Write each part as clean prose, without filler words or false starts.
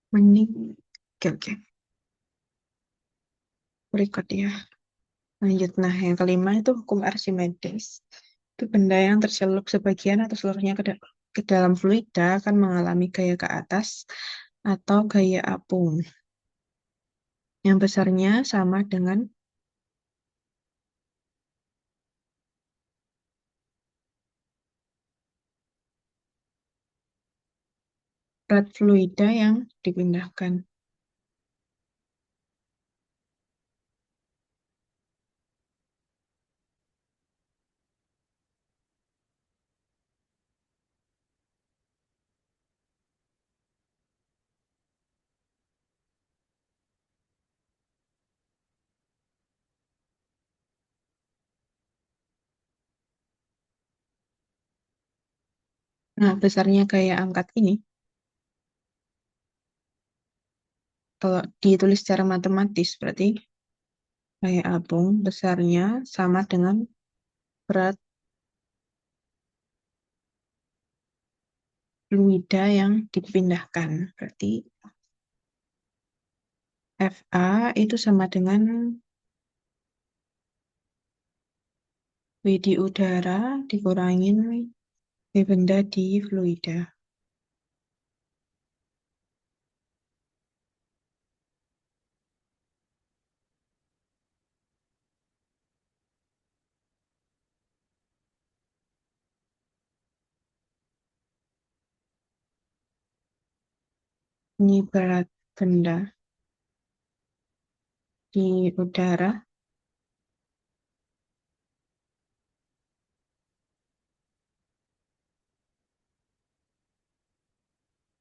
Mending, oke, oke. Berikut ya. Lanjut. Nah, yang kelima itu hukum Archimedes. Itu benda yang tercelup sebagian atau seluruhnya ke dalam fluida akan mengalami gaya ke atas atau gaya apung. Yang besarnya sama dengan berat fluida yang dipindahkan. Nah, besarnya gaya angkat ini, kalau ditulis secara matematis, berarti gaya apung besarnya sama dengan berat fluida yang dipindahkan. Berarti FA itu sama dengan W di udara dikurangin W benda di fluida. Ini berat benda di udara.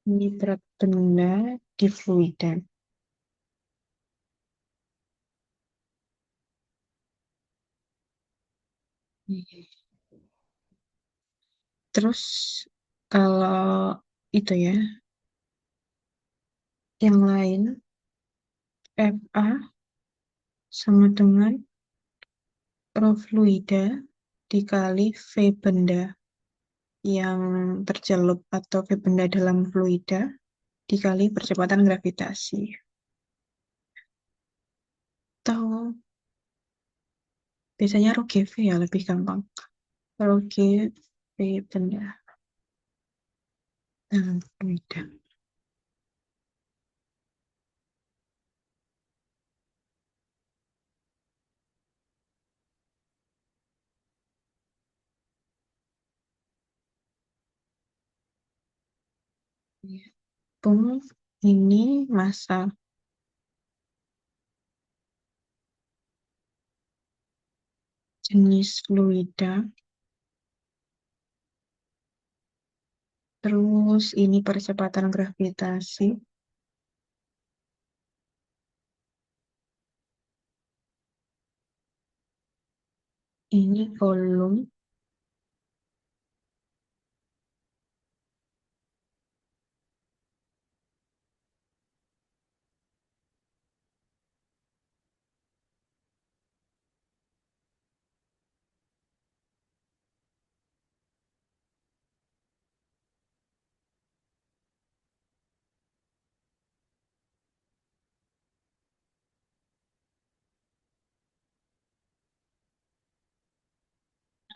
Ini berat benda di fluida. Terus kalau itu ya, yang lain FA sama dengan rho fluida dikali V benda yang tercelup atau V benda dalam fluida dikali percepatan gravitasi. Atau biasanya rho GV ya lebih gampang. Rho GV benda dalam fluida. Pung ini massa jenis fluida. Terus ini percepatan gravitasi. Ini volume.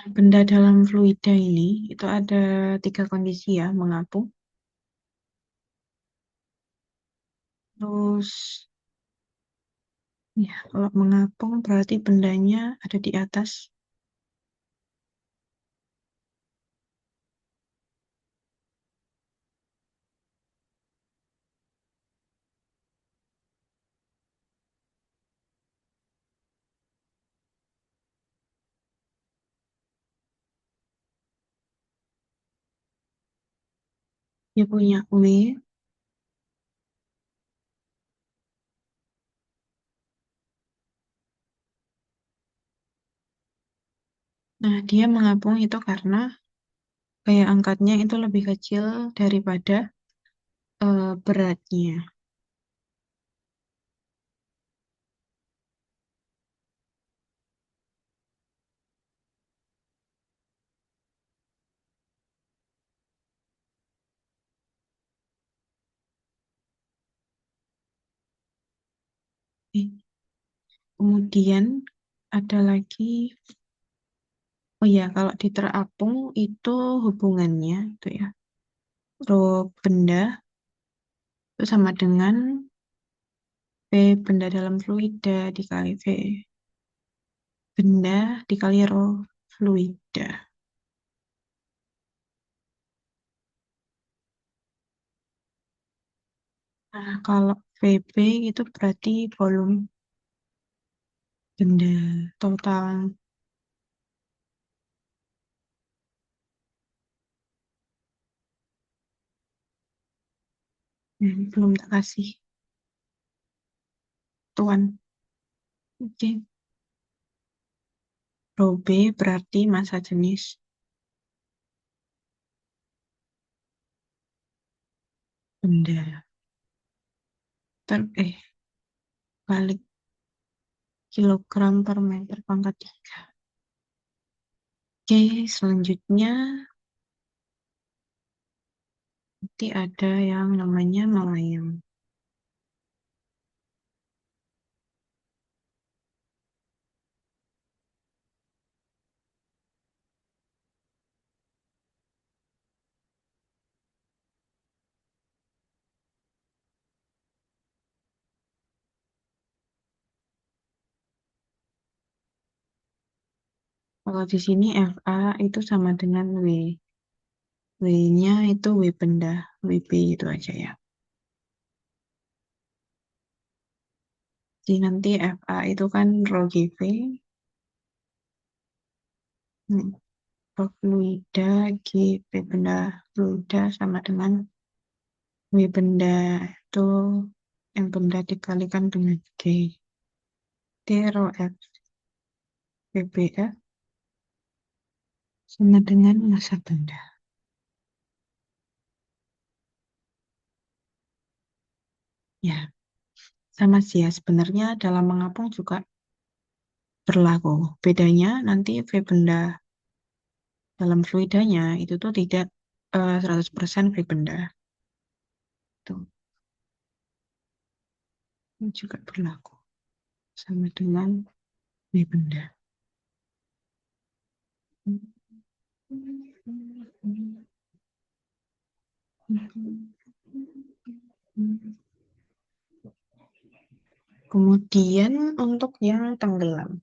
Benda dalam fluida ini itu ada tiga kondisi ya, mengapung. Terus ya, kalau mengapung berarti bendanya ada di atas. Dia punya W. Nah, dia mengapung itu karena gaya angkatnya itu lebih kecil daripada beratnya. Kemudian ada lagi, oh ya, kalau diterapung itu hubungannya itu ya, rho benda itu sama dengan V benda dalam fluida dikali V benda dikali rho fluida. Nah, kalau VB itu berarti volume benda total. Belum tak kasih tuan. Oke. Rho B berarti massa jenis benda. Balik kilogram per meter pangkat 3. Oke, selanjutnya nanti ada yang namanya melayang. Kalau di sini FA itu sama dengan W. W-nya itu W benda, WB itu aja ya. Jadi nanti FA itu kan rho GV, rho fluida, G, V benda fluida sama dengan W benda itu yang benda dikalikan dengan G. D rho F, VBF sama dengan massa benda. Ya, sama sih ya. Sebenarnya dalam mengapung juga berlaku. Bedanya nanti V benda dalam fluidanya itu tuh tidak 100% V benda. Tuh, ini juga berlaku. Sama dengan V benda. Kemudian untuk yang tenggelam.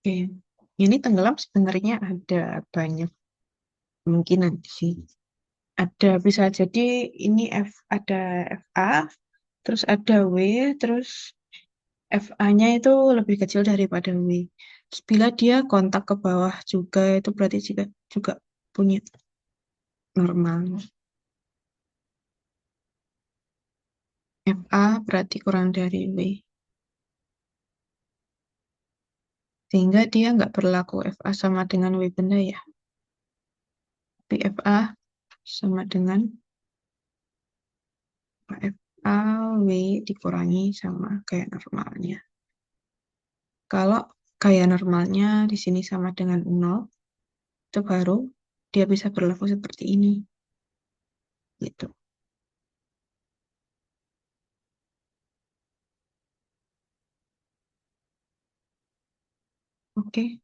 Oke, ini tenggelam sebenarnya ada banyak kemungkinan sih. Ada bisa jadi ini ada FA, terus ada W, terus FA-nya itu lebih kecil daripada W. Terus bila dia kontak ke bawah juga itu berarti juga punya normal. FA berarti kurang dari W. Sehingga dia nggak berlaku FA sama dengan W benda ya. Tapi FA sama dengan FA W dikurangi sama kayak normalnya. Kalau kayak normalnya di sini sama dengan 0, itu baru dia bisa berlaku seperti ini. Gitu. Oke,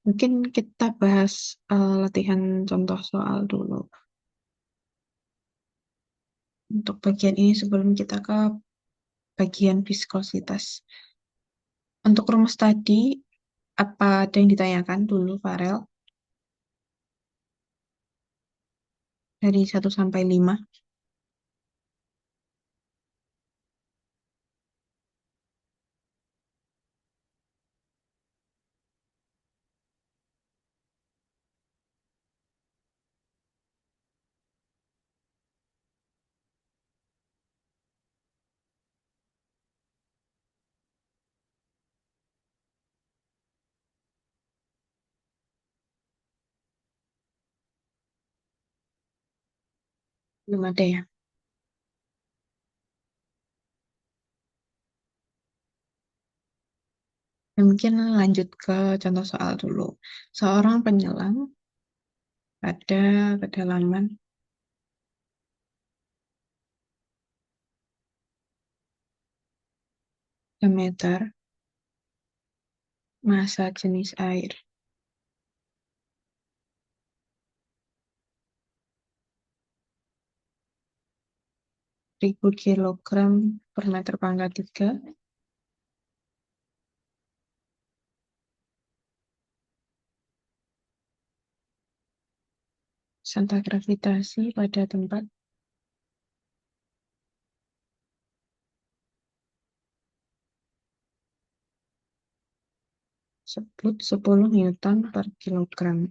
mungkin kita bahas latihan contoh soal dulu. Untuk bagian ini sebelum kita ke bagian viskositas. Untuk rumus tadi, apa ada yang ditanyakan dulu, Farel? Dari 1 sampai 5. Belum ada ya. Ya, mungkin lanjut ke contoh soal dulu. Seorang penyelam pada kedalaman 3 meter, massa jenis air 1.000 kilogram per meter pangkat 3. Sentak gravitasi pada tempat sebut 10 Newton per kilogram.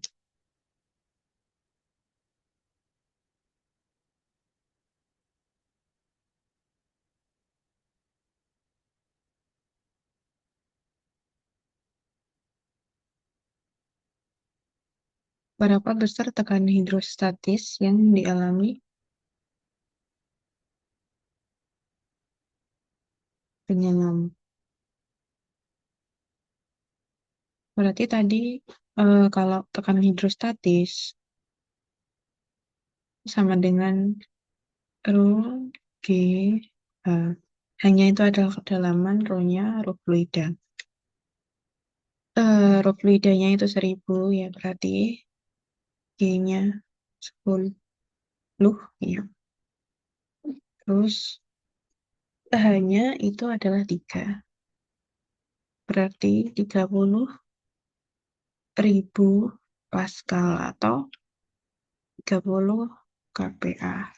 Berapa besar tekanan hidrostatis yang dialami penyelam? Berarti tadi kalau tekanan hidrostatis sama dengan rho G H. Hanya itu adalah kedalaman, rho-nya rho fluida. Rho fluidanya itu 1000 ya, berarti G-nya 10 ya. Terus H-nya itu adalah 3. Berarti 30.000 Pascal atau 30 kPa.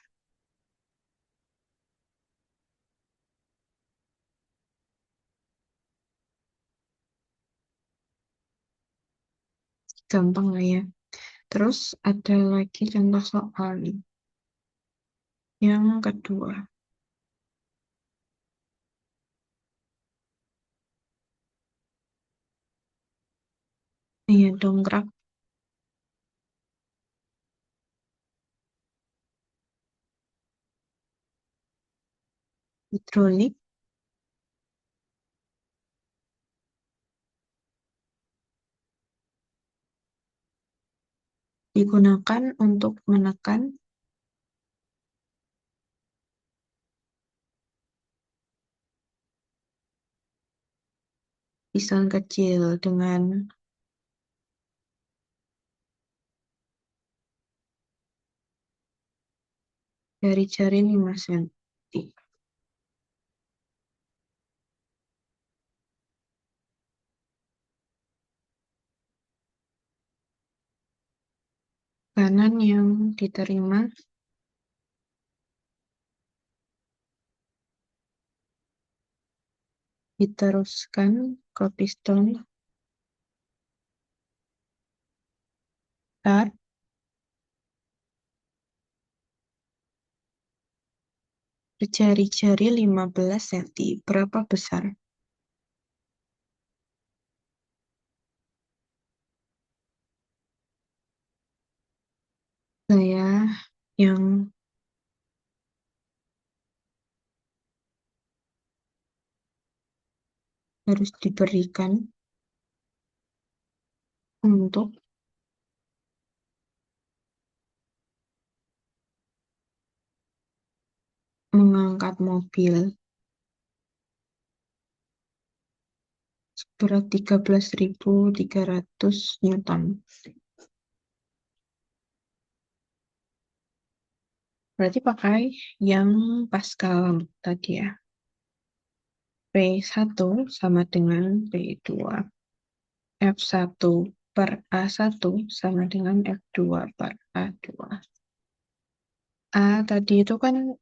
Gampang lah ya. Terus ada lagi contoh soal nih. Yang kedua. Iya, dongkrak hidrolik digunakan untuk menekan piston kecil dengan jari-jari 5 cm. Tekanan yang diterima diteruskan ke piston start berjari-jari 15 cm. Berapa besar? Gaya yang harus diberikan untuk mengangkat mobil berat 13.300 Newton. Berarti pakai yang Pascal tadi ya. P1 sama dengan P2. F1 per A1 sama dengan F2 per A2. A tadi itu kan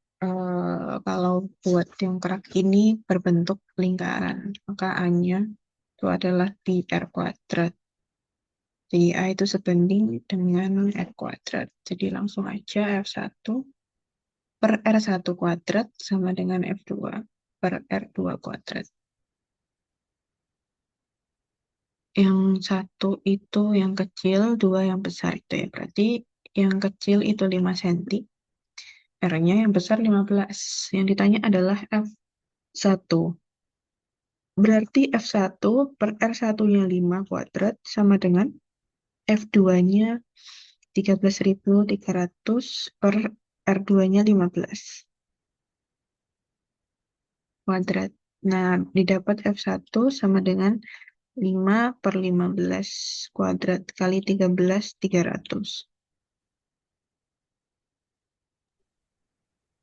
kalau buat dongkrak ini berbentuk lingkaran, maka A-nya itu adalah pi R kuadrat. Jadi A itu sebanding dengan R kuadrat. Jadi langsung aja F1 per R1 kuadrat sama dengan F2 per R2 kuadrat. Yang satu itu yang kecil, dua yang besar itu ya. Berarti yang kecil itu 5 cm, R-nya yang besar 15. Yang ditanya adalah F1. Berarti F1 per R1-nya 5 kuadrat sama dengan F2-nya 13.300 per R2-nya 15 kuadrat. Nah, didapat F1 sama dengan 5 per 15 kuadrat kali 13.300.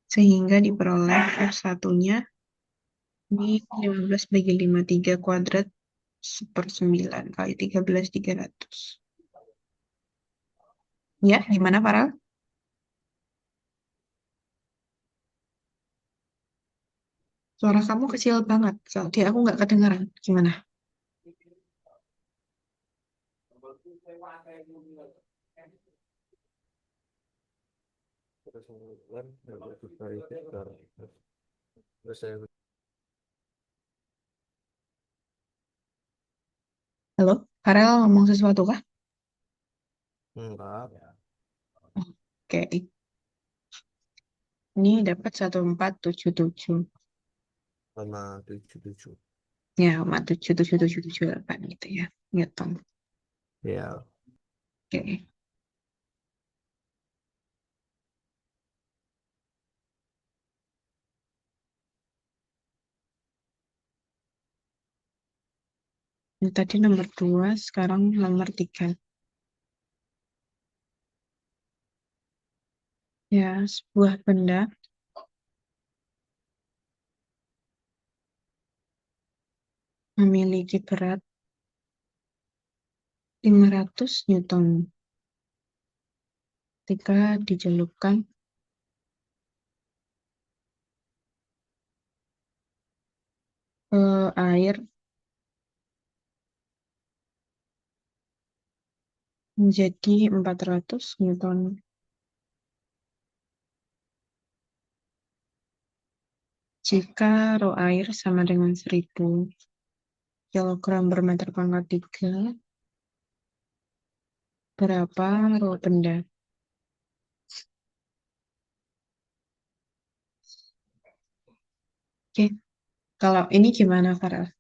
Sehingga diperoleh F1-nya di 15 bagi 5, 3 kuadrat per 9 kali 13.300. Ya, gimana Farel? Suara kamu kecil banget. Jadi aku nggak kedengaran. Gimana? Terus kemudian dari Victor. Terus saya Halo? Farel ngomong sesuatu kah? enggak Oke, ini dapat 1477. 577. Ya, 77778 gitu ya. Newton. Ya, Oke. Ini tadi nomor 2, sekarang nomor 3. Ya, sebuah benda memiliki berat 500 Newton ketika dicelupkan ke air menjadi 400 Newton. Jika rho air sama dengan 1000 kilogram per meter pangkat 3, berapa rho benda? Oke, kalau ini gimana, Farel?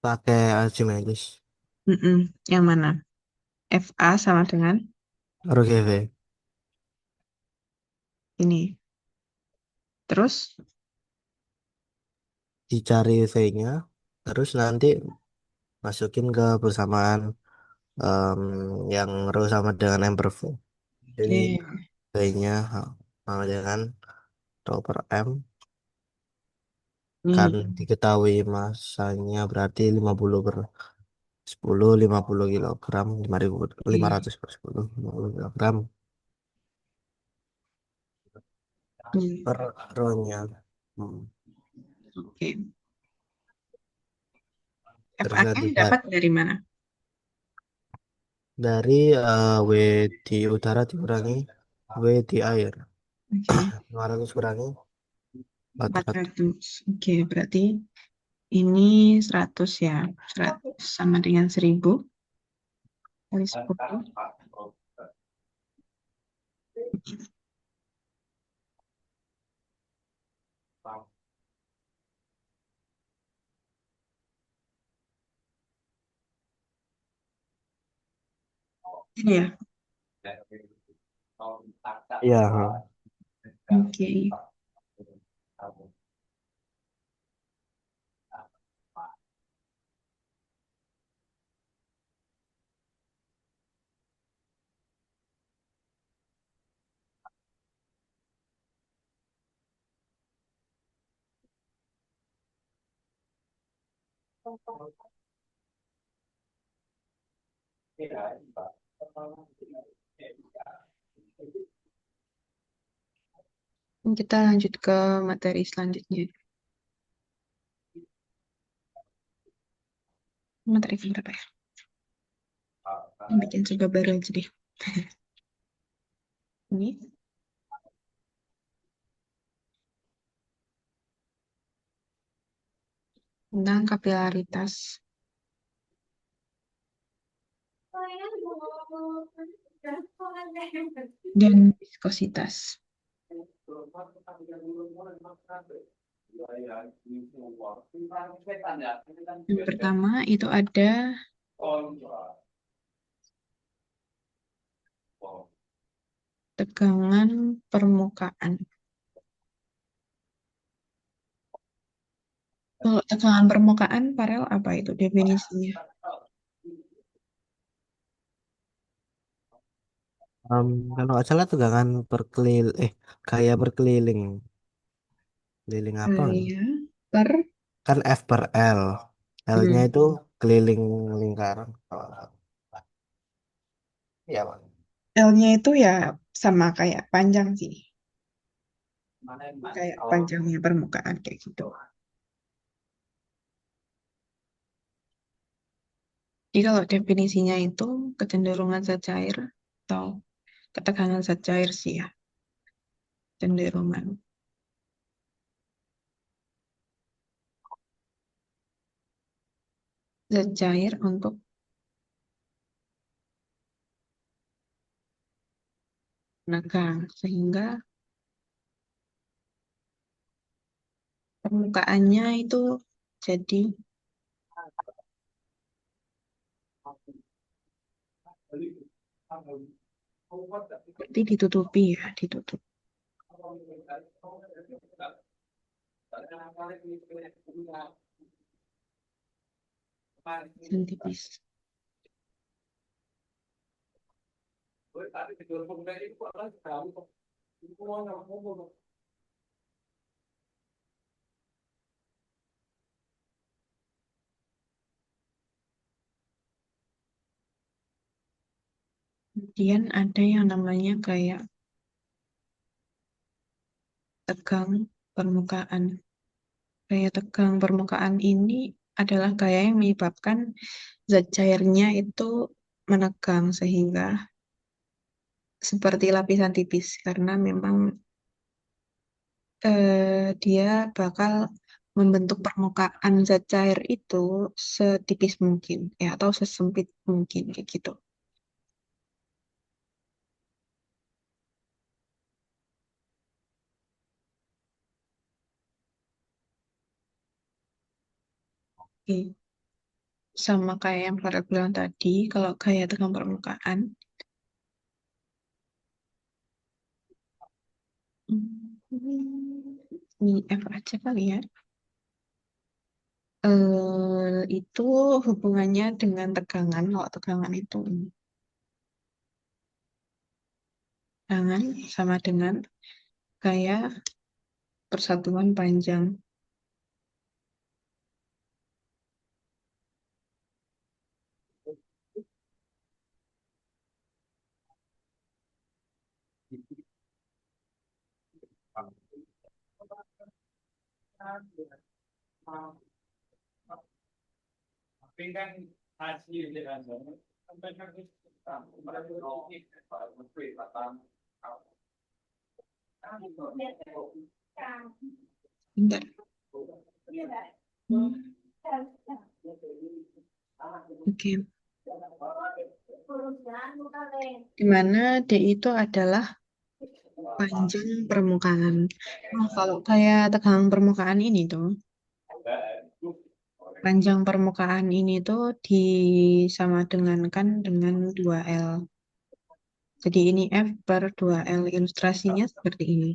pakai Archimedes. Yang mana? FA sama dengan RGV ini. Terus, dicari V-nya, terus nanti masukin ke persamaan em, yang rho sama dengan M per V. Jadi oke, V-nya sama dengan rho per M kan nih, diketahui masanya berarti 50 per 10, 50 kilogram, 500 per 10, 50 kilogram nih. per rho-nya. Hmm. Oke. Terus FA-nya nanti dapat dari mana? dari W di udara dikurangi W di air. Oke, 500 kurangi 400. 400. Oke, berarti ini 100 ya. 100 sama dengan 1000 kali 10. Ini ya. Iya, ha. Oke. Kita lanjut ke materi selanjutnya. Materi berapa ya? Bikin coba baru aja deh. Ini tentang kapilaritas. dan viskositas. Yang pertama itu ada tegangan permukaan. Kalau tegangan permukaan, Farel, apa itu definisinya? Kalau nggak salah tegangan kayak berkeliling. Keliling apa? Gaya per Kan F per L. L-nya hmm, itu keliling lingkaran. Iya, Bang. L-nya itu ya sama kayak panjang sih, kayak panjangnya permukaan kayak gitu. Jadi kalau definisinya itu kecenderungan zat cair atau ketegangan zat cair sih ya, cenderungan zat cair untuk menegang sehingga permukaannya itu jadi berarti ditutupi ya, ditutup dan tipis. Kemudian ada yang namanya kayak tegang permukaan. Gaya tegang permukaan ini adalah gaya yang menyebabkan zat cairnya itu menegang sehingga seperti lapisan tipis karena memang dia bakal membentuk permukaan zat cair itu setipis mungkin ya atau sesempit mungkin kayak gitu. Oke. Sama kayak yang Farah bilang tadi, kalau gaya tegang permukaan, ini F aja kali ya. Itu hubungannya dengan tegangan. Kalau tegangan itu tegangan sama dengan gaya persatuan panjang. Bentar. Hmm, Oke. Di mana D itu adalah panjang permukaan. Nah, kalau kayak tegangan permukaan ini tuh, panjang permukaan ini tuh disama dengankan dengan 2L. Jadi ini F per 2L. Ilustrasinya seperti ini.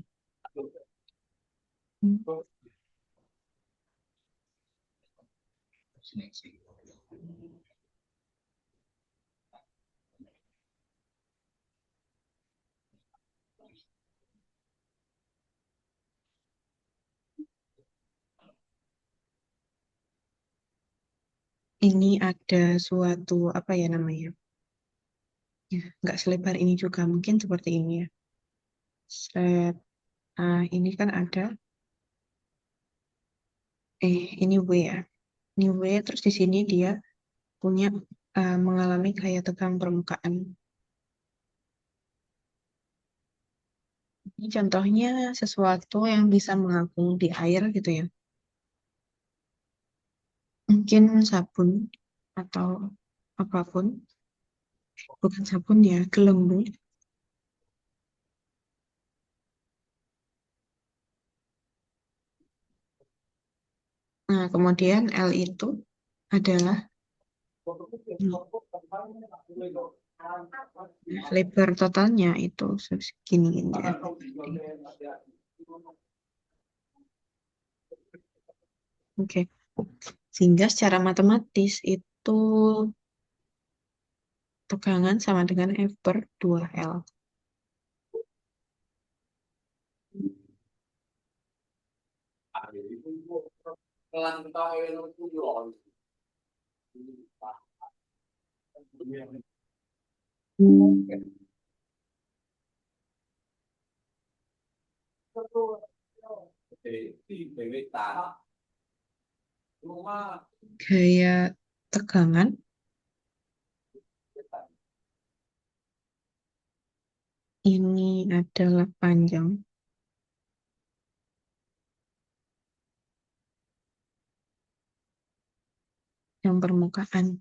Ini ada suatu, apa ya namanya? Ya, nggak selebar ini juga. Mungkin seperti ini ya. Set. Ini kan ada, ini W ya. Ini W, terus di sini dia punya mengalami gaya tegang permukaan. Ini contohnya sesuatu yang bisa mengapung di air gitu ya. Mungkin sabun atau apapun. Bukan sabun ya, gelembung. Nah, kemudian L itu adalah lebar totalnya itu segini ini ya. Oke. Sehingga secara matematis itu tegangan sama dengan F per 2L. Gaya tegangan ini adalah panjang yang permukaan.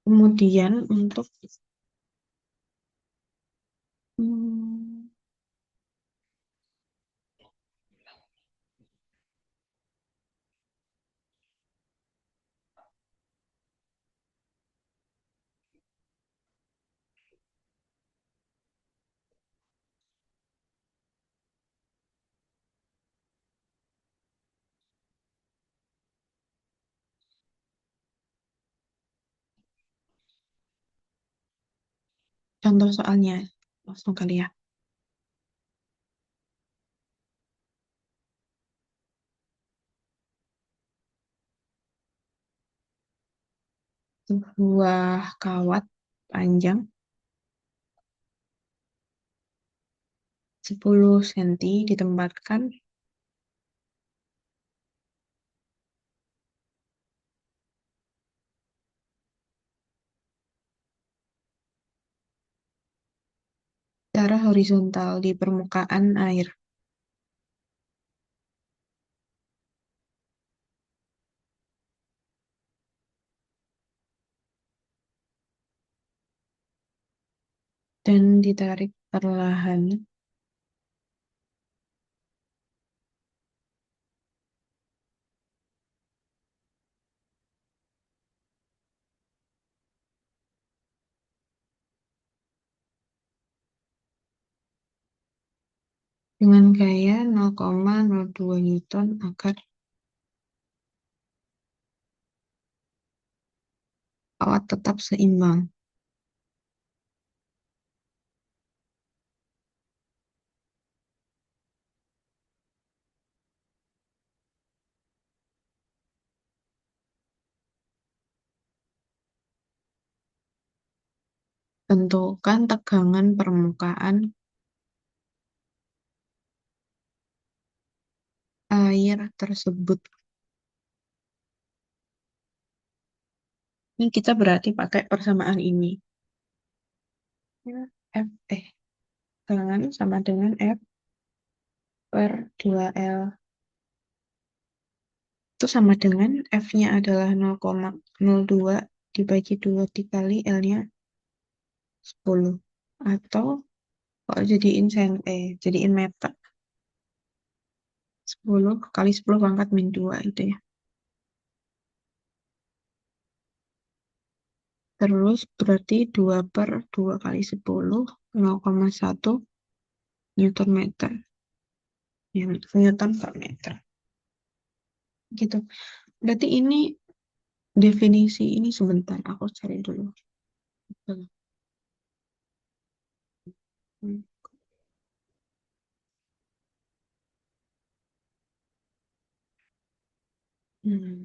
Kemudian untuk hmm, contoh soalnya langsung kali ya. Sebuah kawat panjang 10 cm ditempatkan secara horizontal di permukaan air. Dan ditarik perlahan. Dengan gaya 0,02 Newton agar kawat tetap seimbang. Tentukan tegangan permukaan air tersebut. Ini kita berarti pakai persamaan ini. Ya, F, tegangan sama dengan F per 2L. Itu sama dengan F-nya adalah 0,02 dibagi 2 dikali L-nya 10. Atau kalau jadiin meter. 10 kali 10 pangkat min 2 itu ya. Terus berarti 2 per 2 kali 10, 0,1 Newton meter. Ya, Newton per meter. Gitu. Berarti ini definisi ini sebentar. Aku cari dulu. Hmm. Hmm.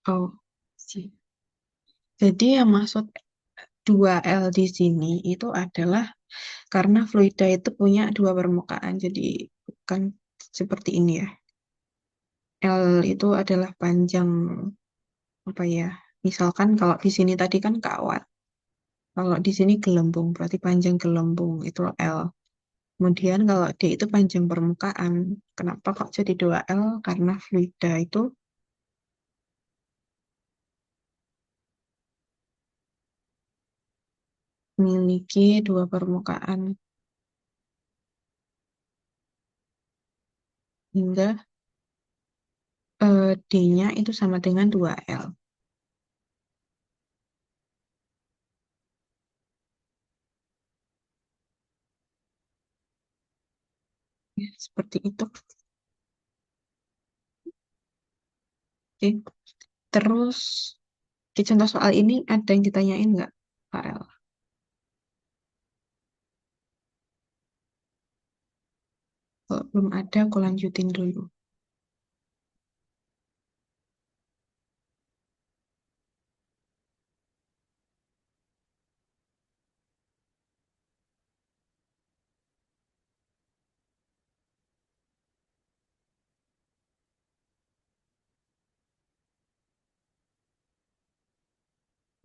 Oh, sih. Jadi yang maksud 2L di sini itu adalah karena fluida itu punya dua permukaan. Jadi bukan seperti ini ya. L itu adalah panjang apa ya? Misalkan kalau di sini tadi kan kawat. Kalau di sini gelembung, berarti panjang gelembung itu L. Kemudian kalau D itu panjang permukaan. Kenapa kok jadi 2L? Karena fluida itu memiliki dua permukaan. Hingga D-nya itu sama dengan 2L. Ya, seperti itu. Oke. Terus di contoh soal ini ada yang ditanyain nggak, Kak El? Kalau belum ada, aku lanjutin dulu.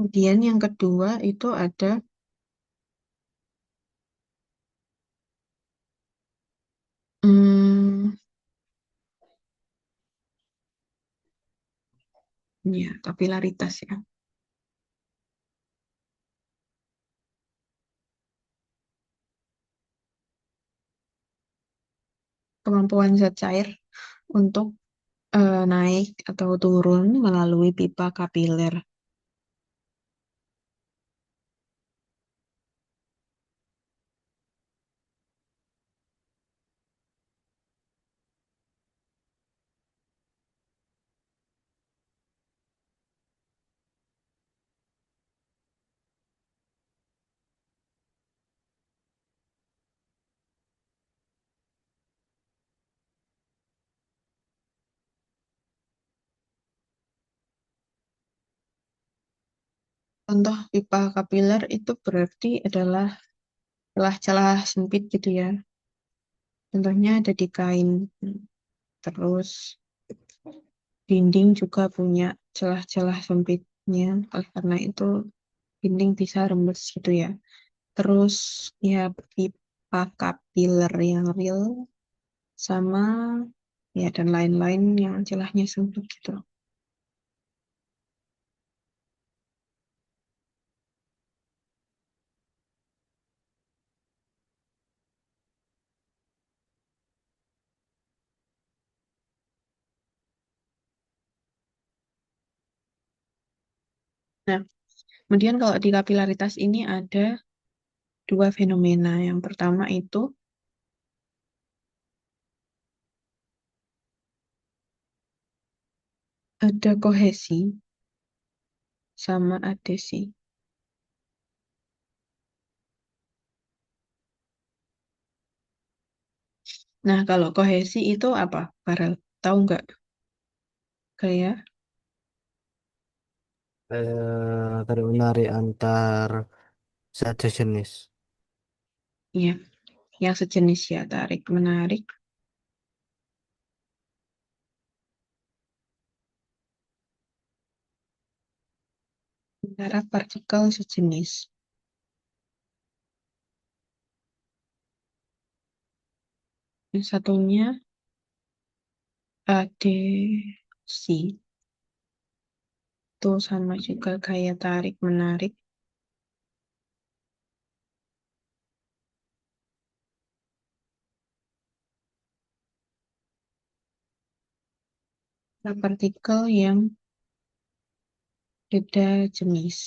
Kemudian yang kedua itu ada hmm, ya kapilaritas ya. Kemampuan zat cair untuk naik atau turun melalui pipa kapiler. Contoh pipa kapiler itu berarti adalah celah-celah sempit gitu ya. Contohnya ada di kain. Terus dinding juga punya celah-celah sempitnya. Oleh karena itu dinding bisa rembes gitu ya. Terus ya pipa kapiler yang real sama ya dan lain-lain yang celahnya sempit gitu. Nah, kemudian kalau di kapilaritas ini ada dua fenomena. Yang pertama itu ada kohesi sama adesi. Nah, kalau kohesi itu apa? Farel, tahu nggak? Kayak, Tarik menarik antar satu jenis. ya, yang sejenis ya, tarik menarik antara partikel sejenis. Yang satunya adesi, itu sama juga kayak tarik menarik antara partikel yang beda jenis.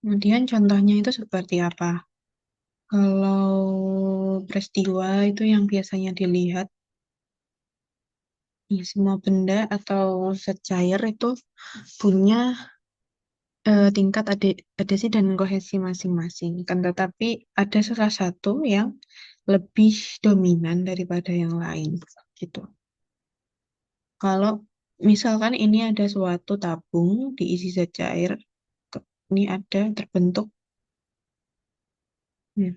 Kemudian contohnya itu seperti apa? Kalau peristiwa itu yang biasanya dilihat Ya, semua benda atau zat cair itu punya tingkat adesi dan kohesi masing-masing. Kan tetapi ada salah satu yang lebih dominan daripada yang lain. Gitu. Kalau misalkan ini ada suatu tabung diisi zat cair, ini ada terbentuk ya,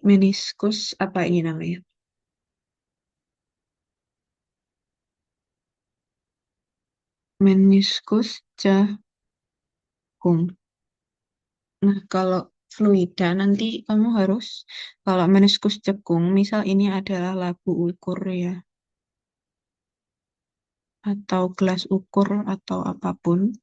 meniskus apa ini namanya? Meniskus cekung. Nah, kalau fluida nanti kamu harus kalau meniskus cekung, misal ini adalah labu ukur ya, atau gelas ukur atau apapun,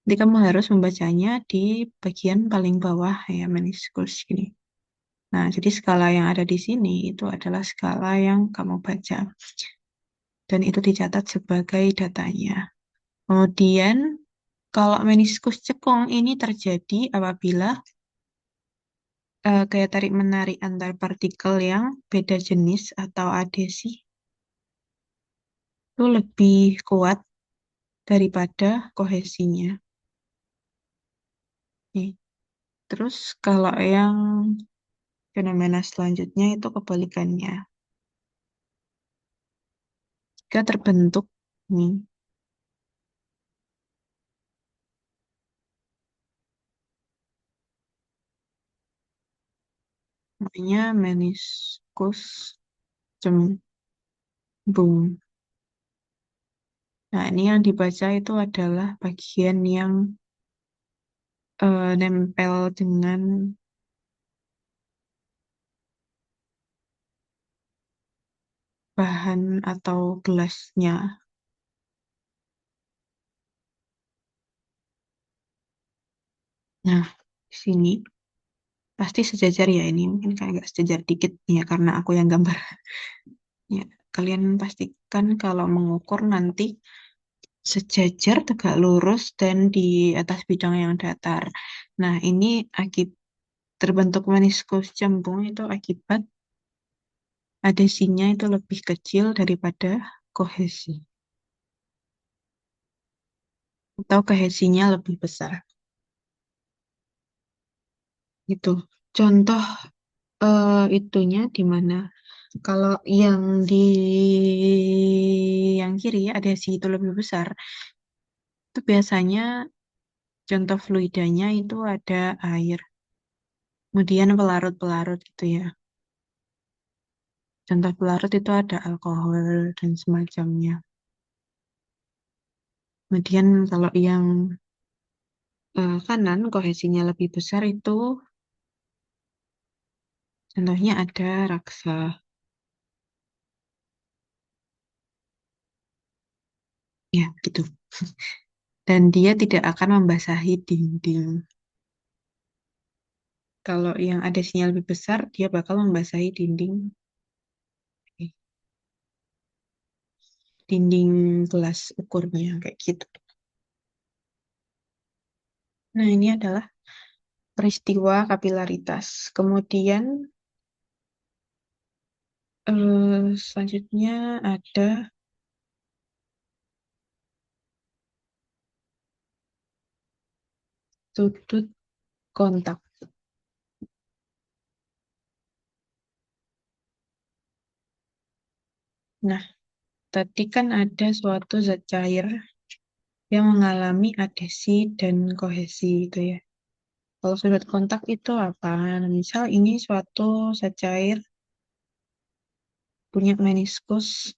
nanti kamu harus membacanya di bagian paling bawah ya meniskus ini. Nah, jadi skala yang ada di sini itu adalah skala yang kamu baca dan itu dicatat sebagai datanya. Kemudian kalau meniskus cekung ini terjadi apabila gaya tarik menarik antar partikel yang beda jenis atau adesi itu lebih kuat daripada kohesinya. Nih. Terus kalau yang fenomena selanjutnya itu kebalikannya. Jika terbentuk nih, namanya meniskus cembung. Nah, ini yang dibaca itu adalah bagian yang nempel dengan bahan atau gelasnya. Nah, di sini pasti sejajar ya ini. Mungkin kayak agak sejajar dikit ya karena aku yang gambar. Ya, kalian pastikan kalau mengukur nanti sejajar, tegak lurus, dan di atas bidang yang datar. Nah, ini terbentuk meniskus cembung itu akibat adesinya itu lebih kecil daripada kohesi. Atau kohesinya lebih besar. Gitu. Contoh itunya di mana? Kalau yang di yang kiri adesi itu lebih besar, itu biasanya contoh fluidanya itu ada air. Kemudian pelarut-pelarut gitu ya. Contoh pelarut itu ada alkohol dan semacamnya. Kemudian kalau yang kanan kohesinya lebih besar itu contohnya ada raksa. Ya, gitu. Dan dia tidak akan membasahi dinding. Kalau yang adesinya lebih besar, dia bakal membasahi dinding gelas ukurnya kayak gitu. Nah, ini adalah peristiwa kapilaritas. Kemudian selanjutnya ada sudut kontak. Nah, tadi kan ada suatu zat cair yang mengalami adesi dan kohesi itu ya. Kalau sudut kontak itu apa? Nah, misal ini suatu zat cair punya meniskus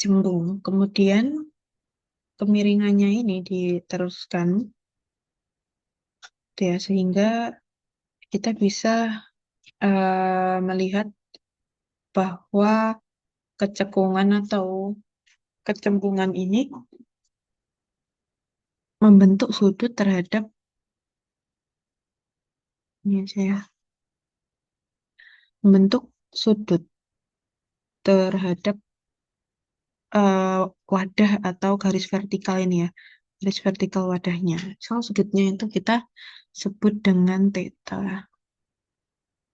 cembung. Kemudian kemiringannya ini diteruskan gitu ya, sehingga kita bisa melihat bahwa kecekungan atau kecembungan ini membentuk sudut terhadap ini saya membentuk sudut terhadap eh, wadah atau garis vertikal ini ya, garis vertikal wadahnya. So, sudutnya itu kita sebut dengan theta.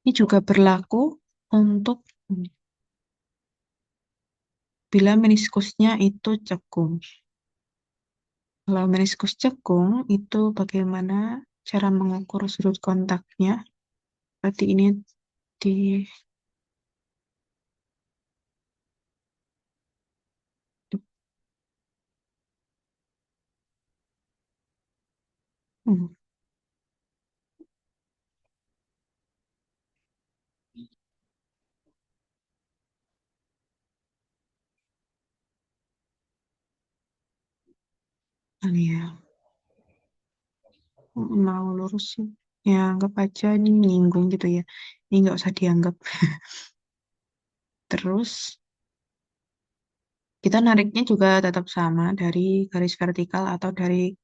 Ini juga berlaku untuk bila meniskusnya itu cekung. Kalau meniskus cekung itu bagaimana cara mengukur sudut kontaknya? Berarti ini di hmm, ini ya, mau lurus sih. Ya, anggap aja ini menyinggung gitu ya. Ini nggak usah dianggap. Terus kita nariknya juga tetap sama dari garis vertikal atau dari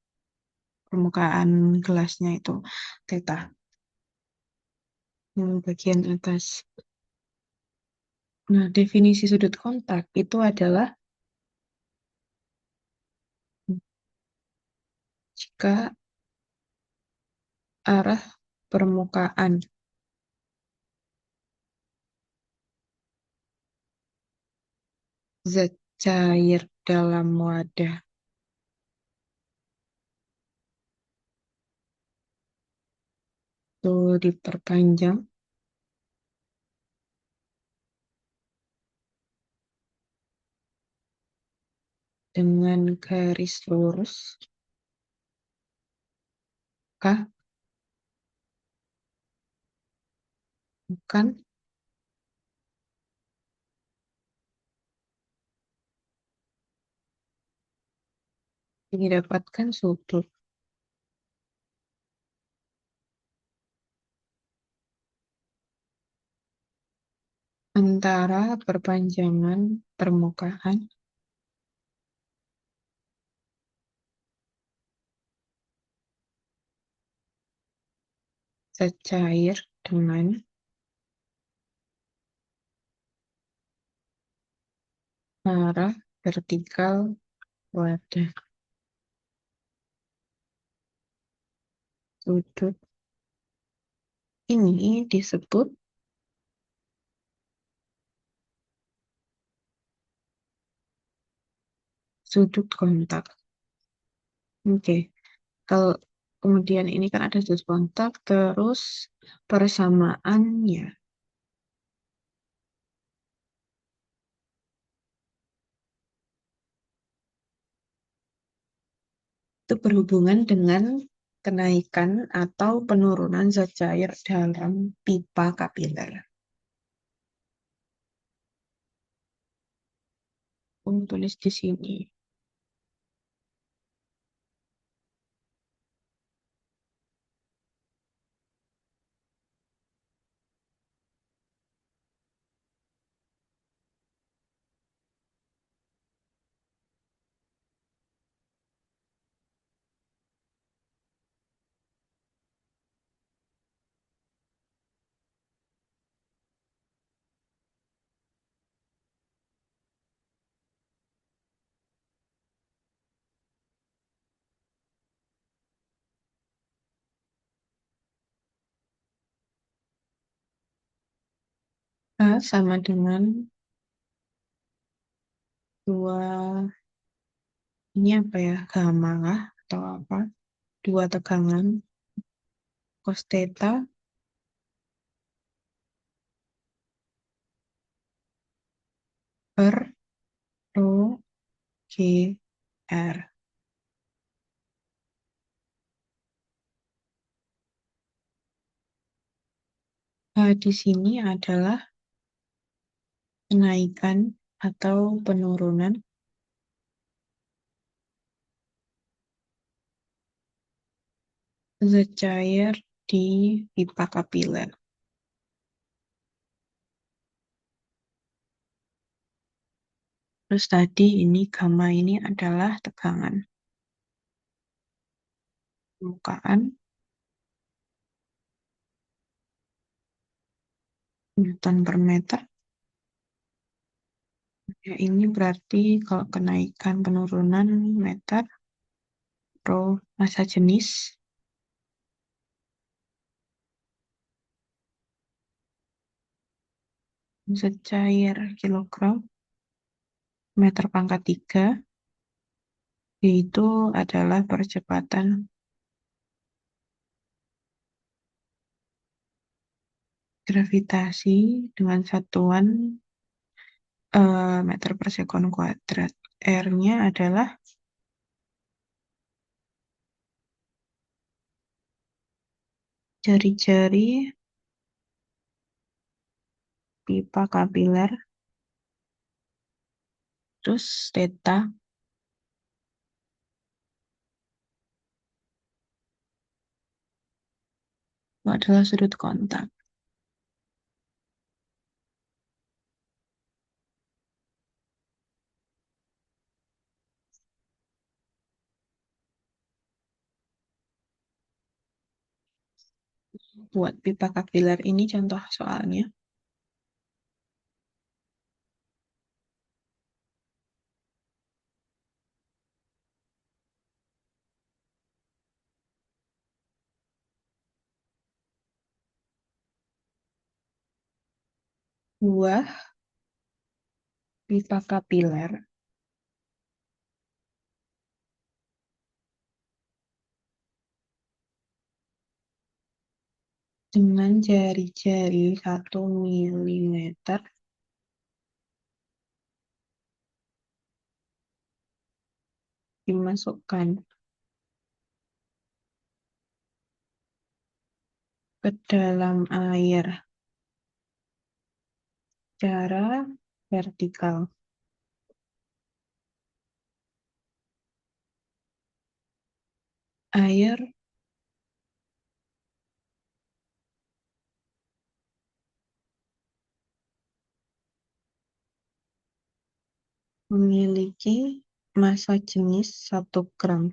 permukaan gelasnya itu theta yang bagian atas. Nah, definisi sudut kontak itu adalah jika arah permukaan zat cair dalam wadah itu diperpanjang dengan garis lurus, kah? Bukan, didapatkan sudut antara perpanjangan permukaan zat cair dengan arah vertikal wadah. Sudut ini disebut sudut kontak. Oke, kalau kemudian ini kan ada sudut kontak, terus persamaannya itu berhubungan dengan kenaikan atau penurunan zat cair dalam pipa kapiler. Aku tulis di sini. A sama dengan dua, ini apa ya, gamma lah atau apa, dua tegangan cos theta per rho g r. Di sini adalah kenaikan atau penurunan zat cair di pipa kapiler. Terus tadi ini gamma ini adalah tegangan permukaan Newton per meter. Ya, ini berarti kalau kenaikan penurunan meter, rho massa jenis secair kilogram meter pangkat 3, yaitu adalah percepatan gravitasi dengan satuan meter per sekon kuadrat. R-nya adalah jari-jari pipa kapiler, terus theta adalah sudut kontak. Buat pipa kapiler ini contoh soalnya. Buah pipa kapiler dengan jari-jari 1 mm dimasukkan ke dalam air secara vertikal. Air memiliki massa jenis 1 gram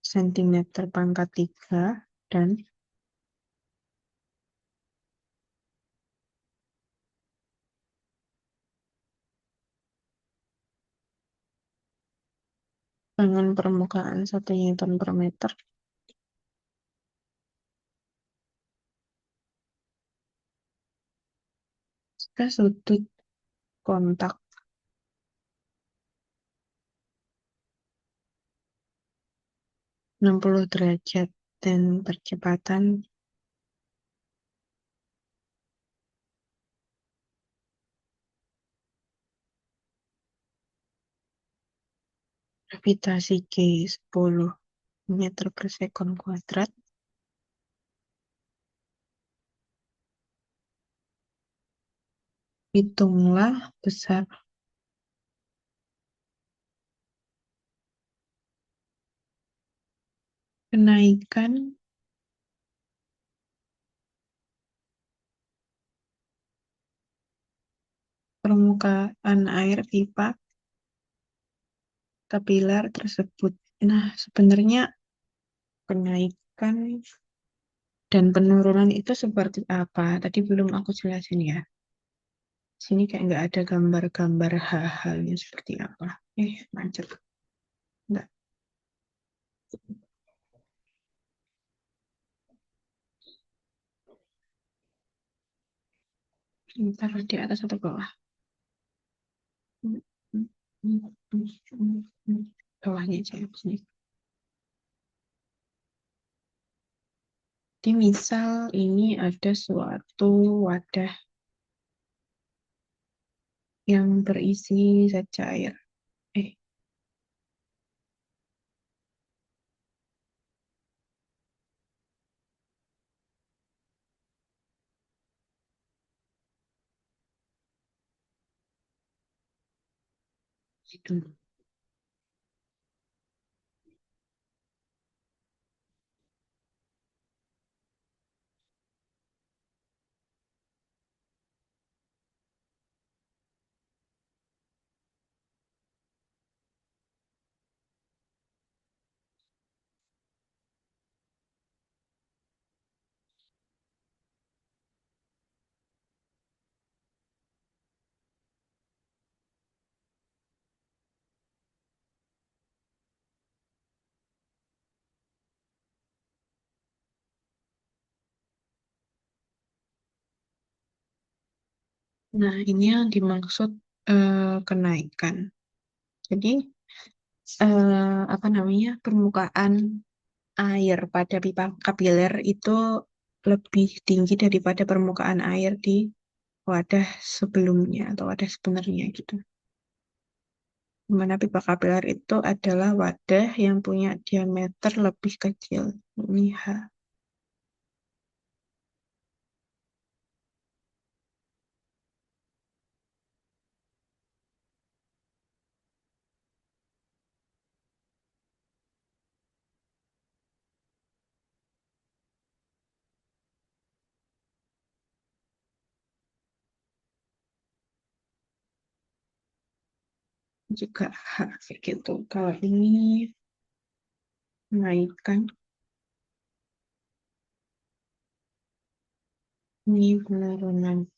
sentimeter pangkat 3 dan dengan permukaan 1 Newton per meter. Jika sudut kontak 60 derajat dan percepatan gravitasi G 10 meter per sekon kuadrat, hitunglah besar kenaikan permukaan air pipa kapiler tersebut. Nah, sebenarnya kenaikan dan penurunan itu seperti apa? Tadi belum aku jelasin ya. Sini kayak nggak ada gambar-gambar hal-halnya seperti apa. Macet. Nggak. Taruh di atas atau bawah? Bawahnya aja ya, sini. Jadi misal ini ada suatu wadah yang berisi zat cair. Eh, itu. Nah, ini yang dimaksud kenaikan. Jadi, apa namanya, permukaan air pada pipa kapiler itu lebih tinggi daripada permukaan air di wadah sebelumnya atau wadah sebenarnya gitu. Dimana pipa kapiler itu adalah wadah yang punya diameter lebih kecil. Ini H. Juga H kayak gitu. Kalau ini menaikkan, ini penurunan.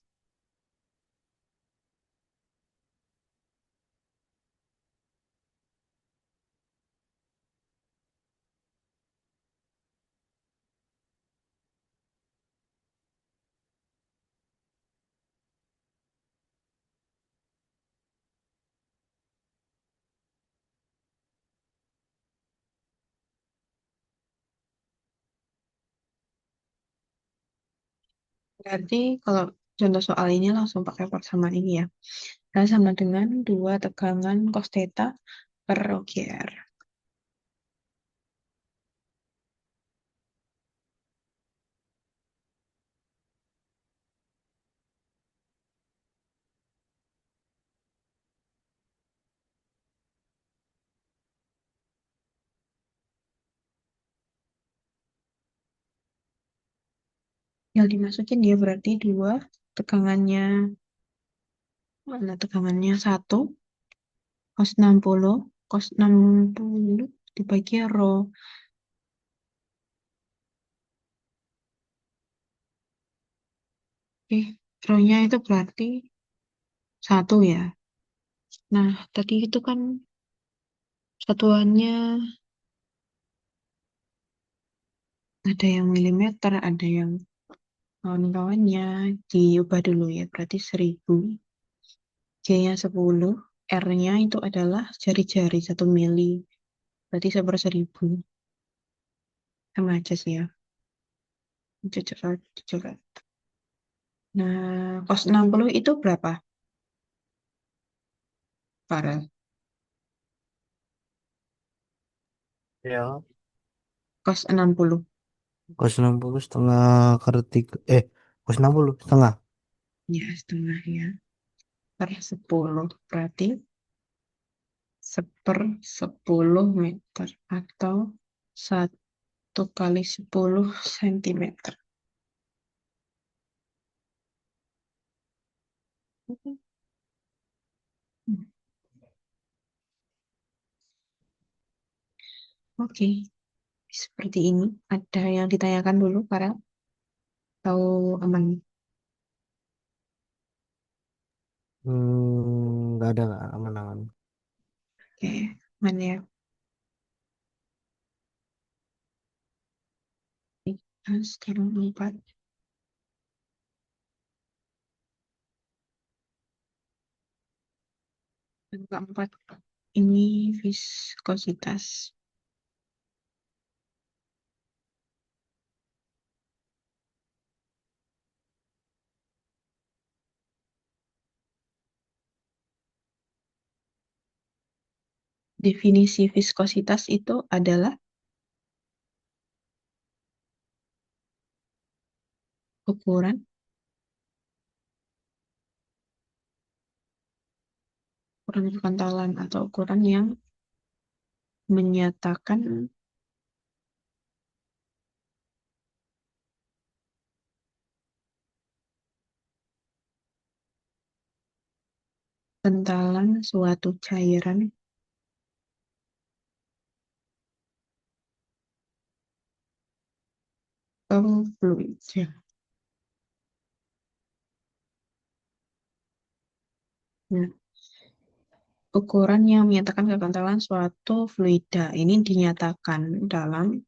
Berarti kalau contoh soal ini langsung pakai persamaan ini ya. Nah, sama dengan dua tegangan cos theta per OGR. Yang dimasukin dia berarti dua tegangannya, mana tegangannya satu, cos 60, cos 60 dibagi rho. Rho-nya itu berarti satu ya. Nah, tadi itu kan satuannya ada yang milimeter, ada yang kawan-kawannya. Diubah dulu ya, berarti 1000. J-nya 10, R-nya itu adalah jari-jari 1 mili. Berarti 1/1000. Sama aja sih ya. Cocok, cocok. Nah, cos 60 itu berapa, Farel? Ya, Cos 60. cos 60 setengah kali tiga. Cos 60 setengah. Ya, setengahnya per 10. Berarti 1/10 meter. Atau 1 kali 10 sentimeter. Oke, seperti ini. Ada yang ditanyakan dulu, Farel? Tahu aman? Nggak ada nggak aman-aman. Oke, mana ya? Sekarang 4. Yang keempat, ini viskositas. Definisi viskositas itu adalah ukuran kekantalan atau ukuran yang menyatakan kentalan suatu cairan ke fluid. Ya. Nah, ukuran yang menyatakan kekentalan suatu fluida ini dinyatakan dalam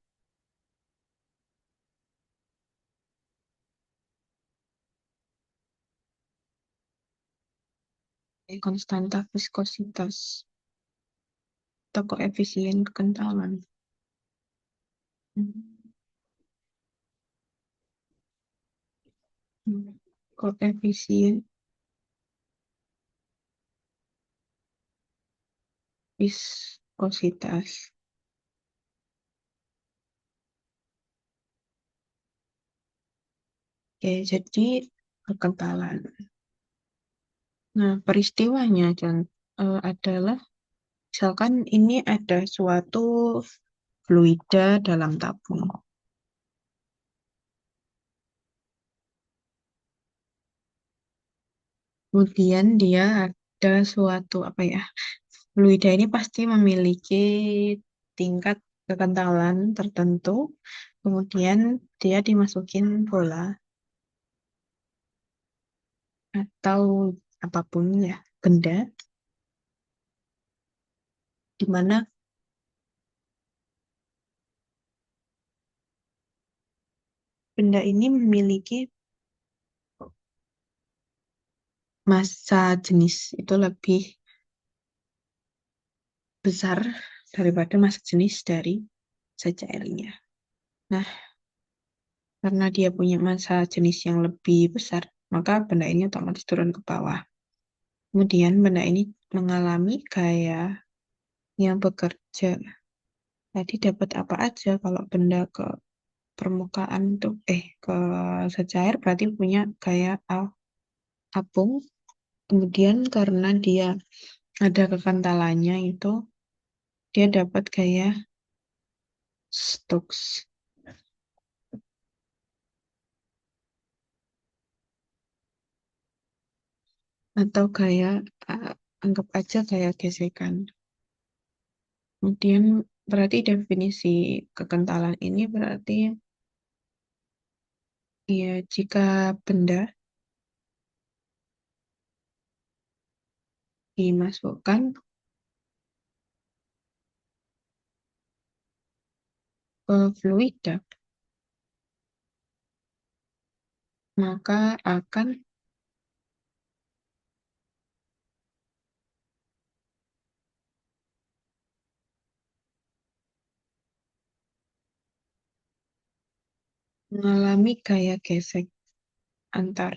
konstanta viskositas atau koefisien kekentalan. Hmm. Koefisien viskositas. Oke, jadi kekentalan. Nah, peristiwanya adalah misalkan ini ada suatu fluida dalam tabung. Kemudian dia ada suatu apa ya? Fluida ini pasti memiliki tingkat kekentalan tertentu. Kemudian dia dimasukin bola atau apapun ya, benda di mana benda ini memiliki massa jenis itu lebih besar daripada massa jenis dari zat cairnya. Nah, karena dia punya massa jenis yang lebih besar, maka benda ini otomatis turun ke bawah. Kemudian benda ini mengalami gaya yang bekerja. Tadi dapat apa aja kalau benda ke permukaan tuh, ke zat cair berarti punya gaya apung. Kemudian karena dia ada kekentalannya itu, dia dapat gaya Stokes atau gaya anggap aja gaya gesekan. Kemudian berarti definisi kekentalan ini berarti ya jika benda dimasukkan ke fluida maka akan mengalami gaya gesek antar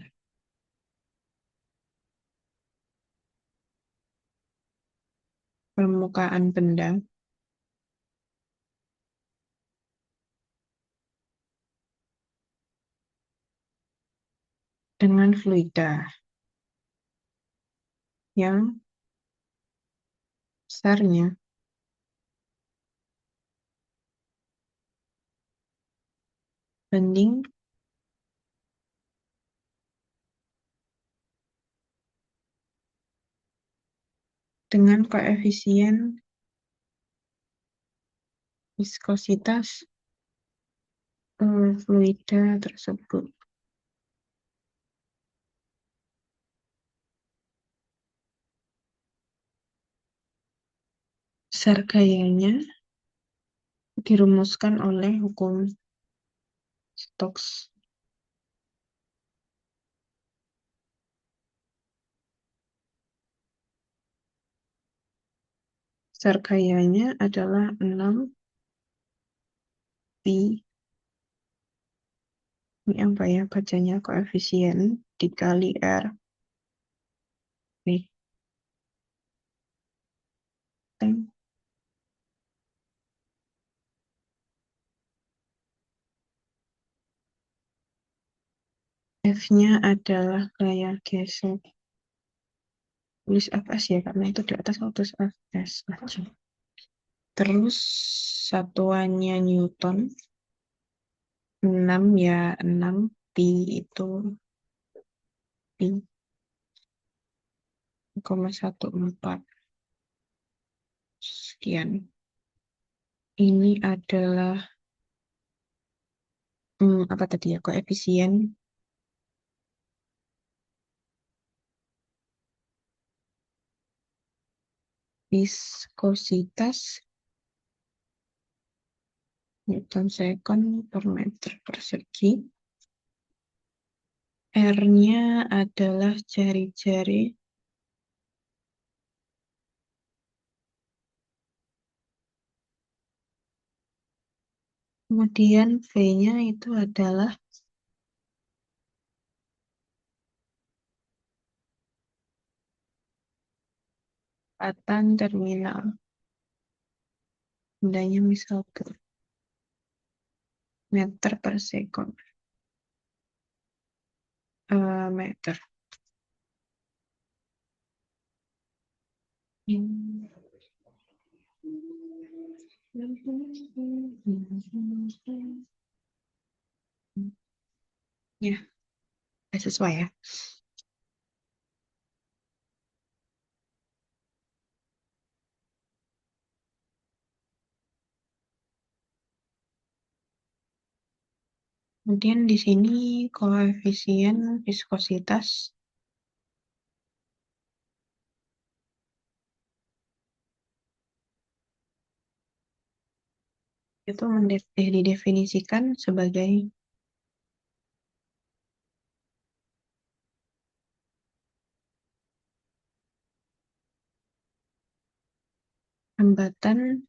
permukaan benda dengan fluida yang besarnya banding dengan koefisien viskositas fluida tersebut. Besar gayanya dirumuskan oleh hukum Stokes. Besar gayanya adalah 6 pi. Ini apa ya bacanya koefisien dikali R. Nih, tem. F-nya adalah gaya gesek. Tulis Fs ya, karena itu di atas kalau tulis Fs aja. Terus satuannya Newton. 6 ya, 6 pi itu pi 0,14 sekian. Ini adalah apa tadi ya, koefisien viskositas Newton second per meter persegi. R-nya adalah jari-jari Kemudian V-nya itu adalah kecepatan terminal. Bendanya misal ke meter per sekon. Meter. Ya, sesuai ya. Kemudian di sini koefisien viskositas itu didefinisikan sebagai hambatan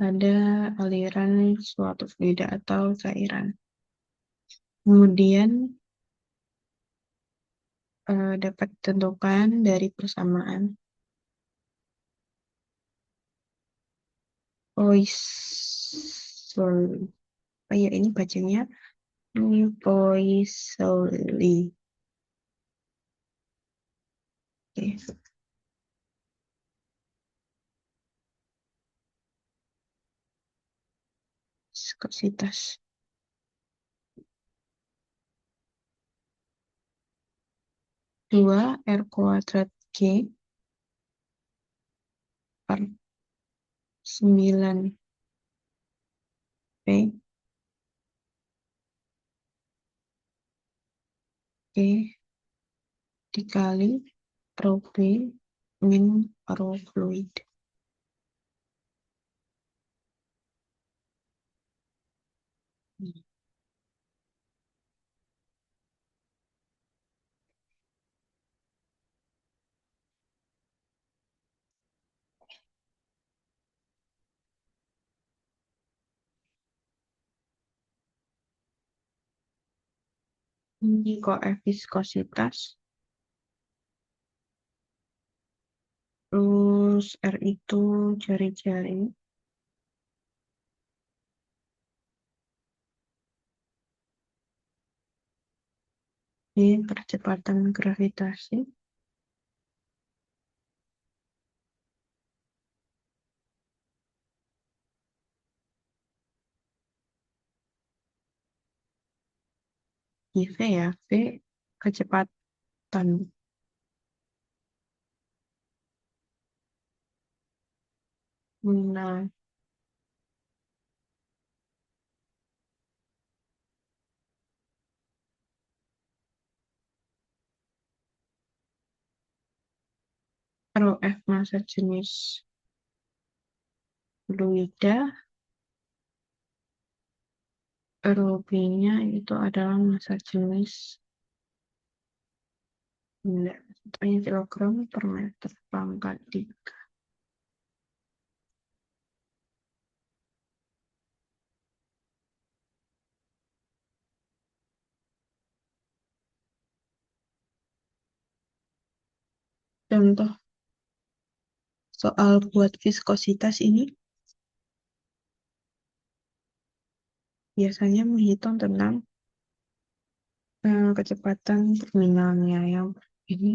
pada aliran suatu fluida atau cairan. Kemudian dapat ditentukan dari persamaan Poisson. Oh ya, ini bacanya ini Poissonly. Oke, viskositas 2 R kuadrat G per 9 P G dikali rho B min rho fluid. Ini koefiskositas, terus R itu jari-jari, di percepatan gravitasi, di V ya, V kecepatan. Nah, rho F massa jenis fluida, rho B-nya itu adalah massa jenis benda, contohnya kilogram per meter pangkat 3. Contoh soal buat viskositas ini biasanya menghitung tentang kecepatan terminalnya. Yang ini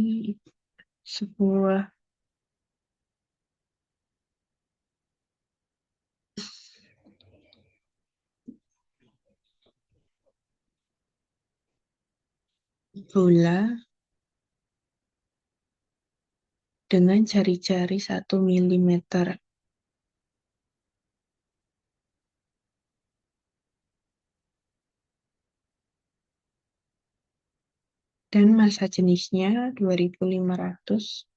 sebuah bola dengan jari-jari 1 mm dan massa jenisnya 2500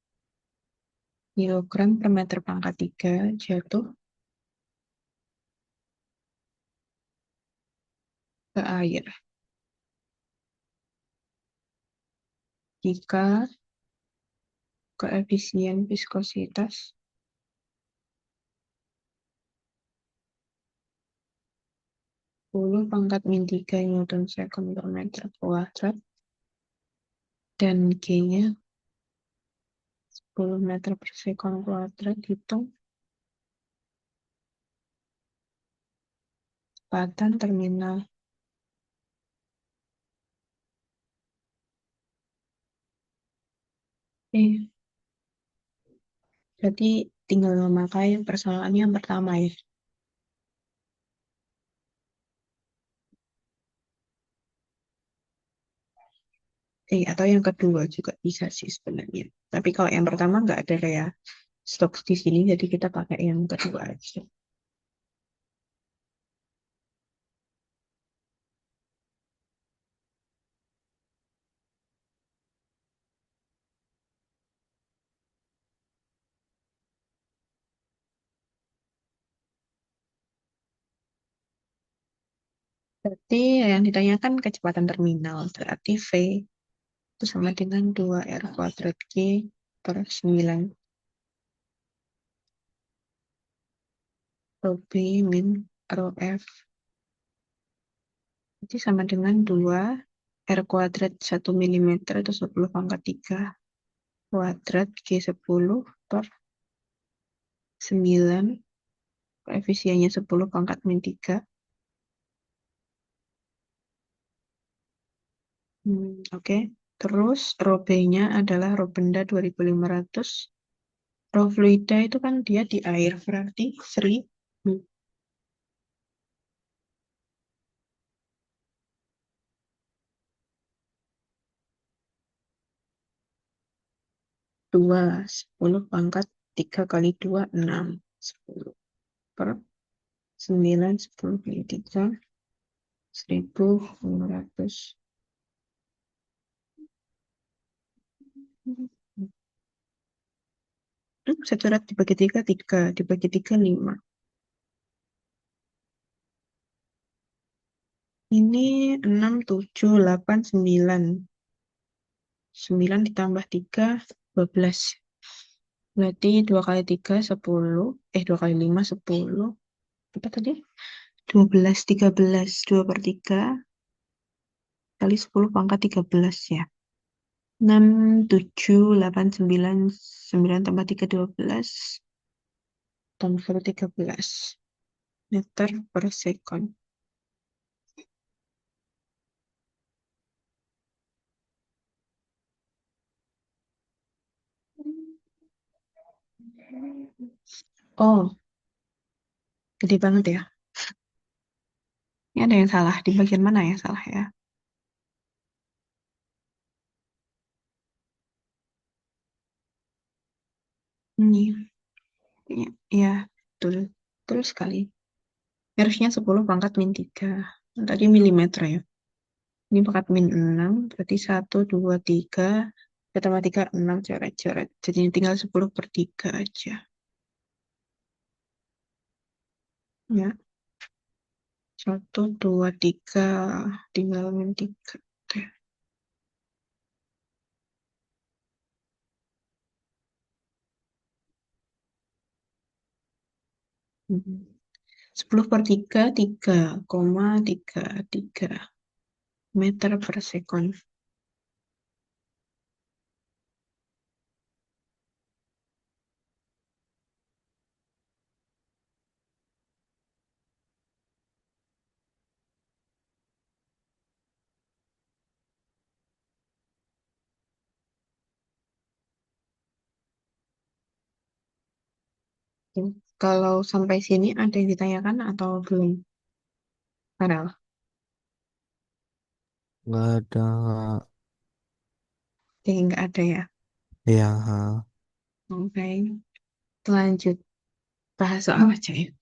kilogram per meter pangkat 3 jatuh ke air. Jika koefisien viskositas 10 pangkat min 3 Newton second per meter kuadrat. Dan G-nya 10 meter per second kuadrat. Hitung kecepatan terminal. Berarti tinggal memakai persoalan yang pertama ya. Atau yang kedua juga bisa sih sebenarnya. Tapi kalau yang pertama nggak ada kayak stok di sini, jadi kita pakai yang kedua aja. Berarti yang ditanyakan kecepatan terminal. Berarti V itu sama dengan 2R kuadrat G per 9 rho B min rho F. Jadi sama dengan 2 R kuadrat 1 mm atau 10 pangkat 3 kuadrat G10 per 9, koefisiennya 10 pangkat min 3. Oke. Terus rho B-nya adalah rho benda 2500. Rho fluida itu kan dia di air, berarti 1000. 2, 10 pangkat 3 kali 2, 6. 10 per 9, 10 kali 3, 1500. Satu rat dibagi 3, 3. Dibagi 3, 5. Ini 6, 7, 8, 9. 9 ditambah 3, 12. Berarti 2 kali 3, 10. 2 kali 5, 10. Apa tadi? 12, 13. 2 per 3 kali 10 pangkat 13 ya. 6, 7, 8, 9. 9 tambah 3, 12. Tambah 1, 13 meter per second. Oh, gede banget ya. Ini ada yang salah. Di bagian mana ya salah ya? Ini. Ya, ya, betul. Betul sekali. Harusnya 10 pangkat min 3. Tadi milimeter ya. Ini pangkat min 6. Berarti 1, 2, 3. Ketambah 3, 6. Coret-coret. Jadi tinggal 10 per 3 aja. Ya. 1, 2, 3. Tinggal min 3. Oke. Mhm. 10 per 3, 3,33 meter per second. Kalau sampai sini ada yang ditanyakan atau belum? Farel? Nggak ada. Nggak ada ya. Ya, ha. Oke, lanjut bahas soal aja ya.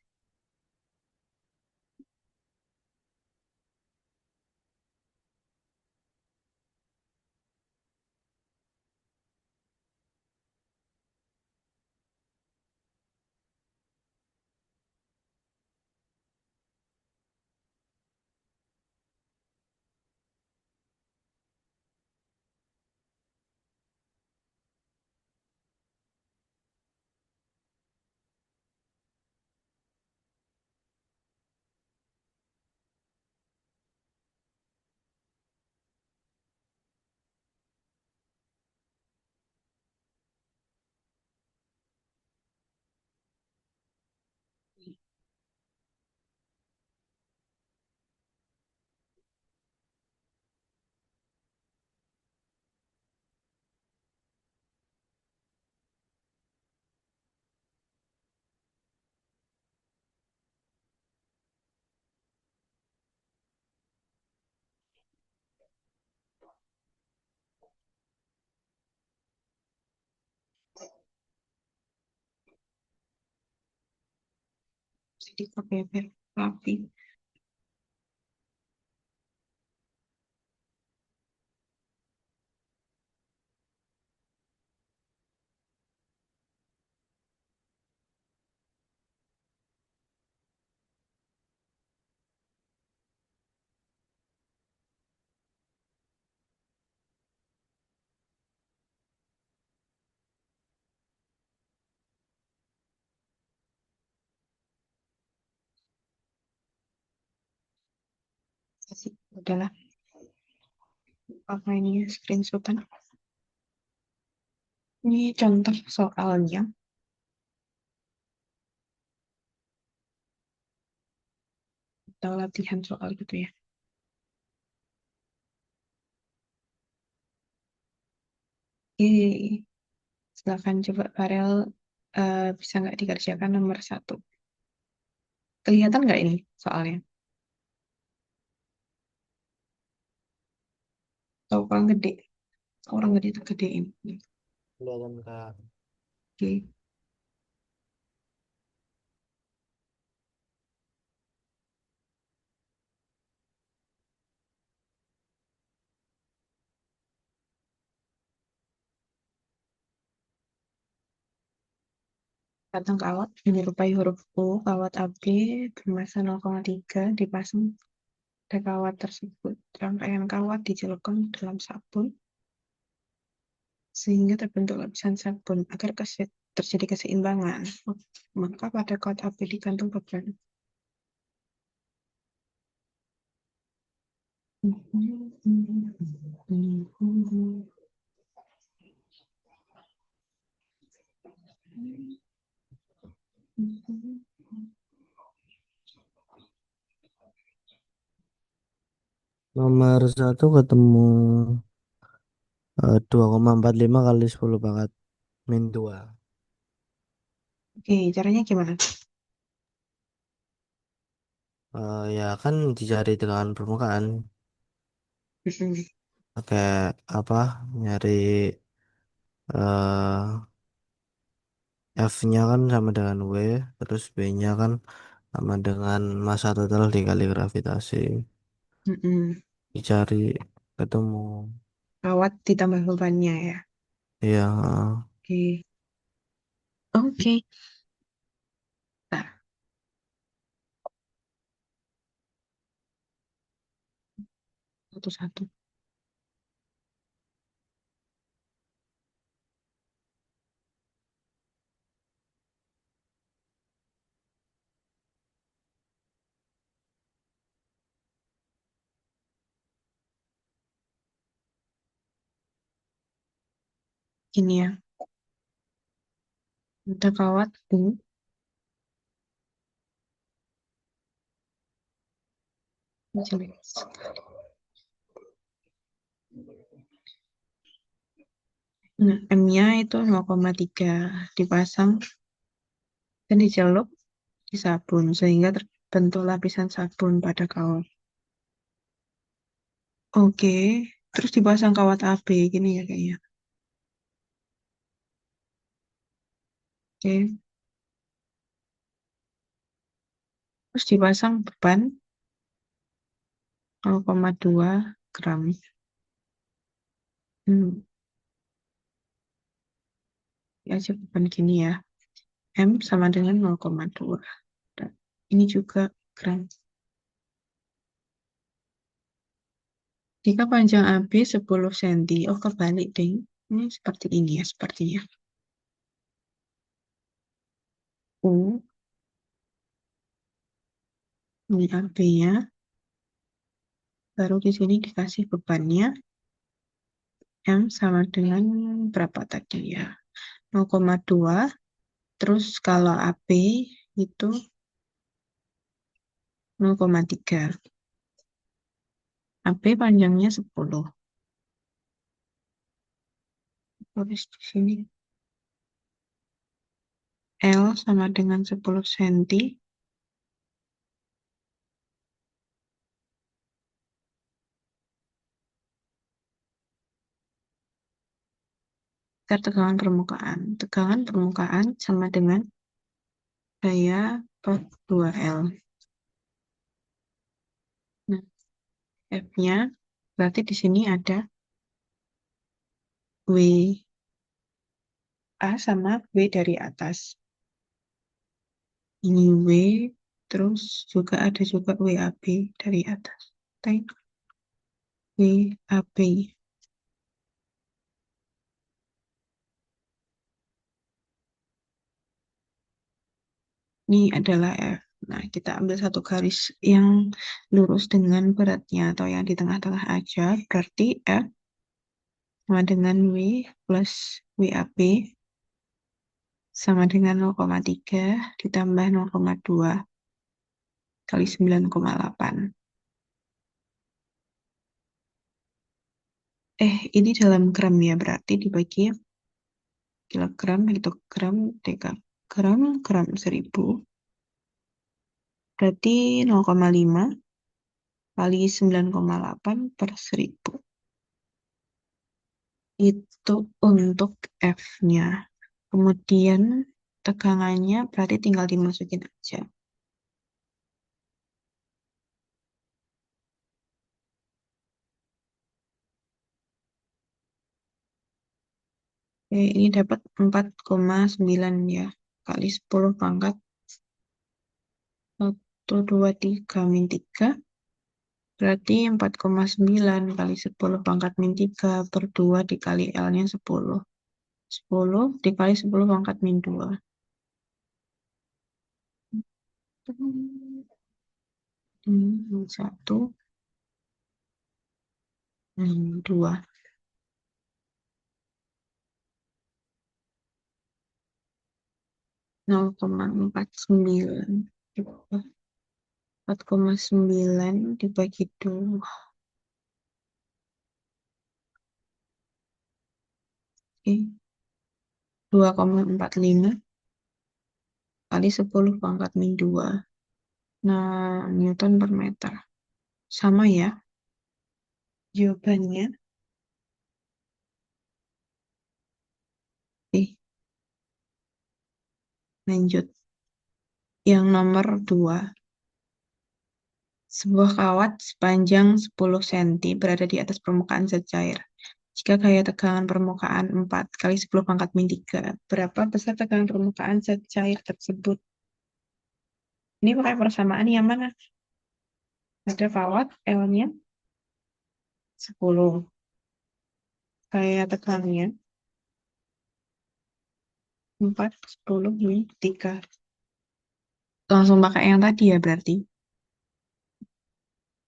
dipakai biar rapi. Kasih udahlah, apa ini ya, screenshotan. Ini contoh soalnya. Atau latihan soal gitu ya. Oke, silakan coba Farel, bisa nggak dikerjakan nomor satu. Kelihatan nggak ini soalnya? Atau kurang gede? Orang gede itu gedein. Kelihatan Kak. Oke, datang kawat menyerupai huruf U, kawat AB bermassa 0,3 dipasang pada kawat tersebut. Rangkaian kawat dicelupkan dalam sabun sehingga terbentuk lapisan sabun. Agar terjadi keseimbangan, maka pada kawat AB digantung beban. Nomor satu ketemu 2,45 kali 10 pangkat min 2. Oke, caranya gimana? Ya kan dicari tegangan permukaan. Pakai apa? Nyari eh F-nya kan sama dengan W, terus B-nya kan sama dengan massa total dikali gravitasi. Mm-mm. Dicari ketemu. Kawat ditambah bebannya ya. Ya, Oke. Oke. Nah, satu-satu. Gini ya. Ada kawat U. Jelek. Nah, M-nya itu 0,3 dipasang dan dicelup di sabun sehingga terbentuk lapisan sabun pada kawat. Oke. Terus dipasang kawat AB gini ya kayaknya. Oke. Terus dipasang beban 0,2 gram. Hmm, ya aja beban gini ya. M sama dengan 0,2. Dan ini juga gram. Jika panjang AB 10 cm, oh kebalik ding. Ini seperti ini ya, sepertinya. U, ini AB-nya. Baru di sini dikasih bebannya. M sama dengan berapa tadi ya? 0,2. Terus kalau AB itu 0,3. AB panjangnya 10. Tulis di sini. L sama dengan 10 cm. Tegangan permukaan. Tegangan permukaan sama dengan Gaya per 2L. Nah, F-nya berarti di sini ada W A sama W dari atas. Ini W, terus juga ada juga WAB dari atas. Teng, WAB. Ini adalah F. Nah, kita ambil satu garis yang lurus dengan beratnya atau yang di tengah-tengah aja. Berarti F sama dengan W plus WAB sama dengan 0,3 ditambah 0,2 kali 9,8. Ini dalam gram ya, berarti dibagi kilogram, hektogram, dekagram, gram 1000. Berarti 0,5 kali 9,8 per 1000. Itu untuk F-nya. Kemudian tegangannya berarti tinggal dimasukin aja. Ini dapat 4,9 ya. Kali 10 pangkat 1, 2, 3 min 3. Berarti 4,9 kali 10 pangkat min 3 per 2 dikali L-nya 10. 10 dikali 10 pangkat min 2. 1, min 2. 0,49. 4,9 dibagi 2. Oke. 2,45 kali 10 pangkat min 2. Nah, Newton per meter. Sama ya jawabannya. Lanjut. Yang nomor 2. Sebuah kawat sepanjang 10 cm berada di atas permukaan zat cair. Jika gaya tegangan permukaan 4 kali 10 pangkat min 3, berapa besar tegangan permukaan zat cair tersebut? Ini pakai persamaan yang mana? Ada kawat L-nya 10. Gaya tegangannya 4, 10 min 3. Langsung pakai yang tadi ya berarti.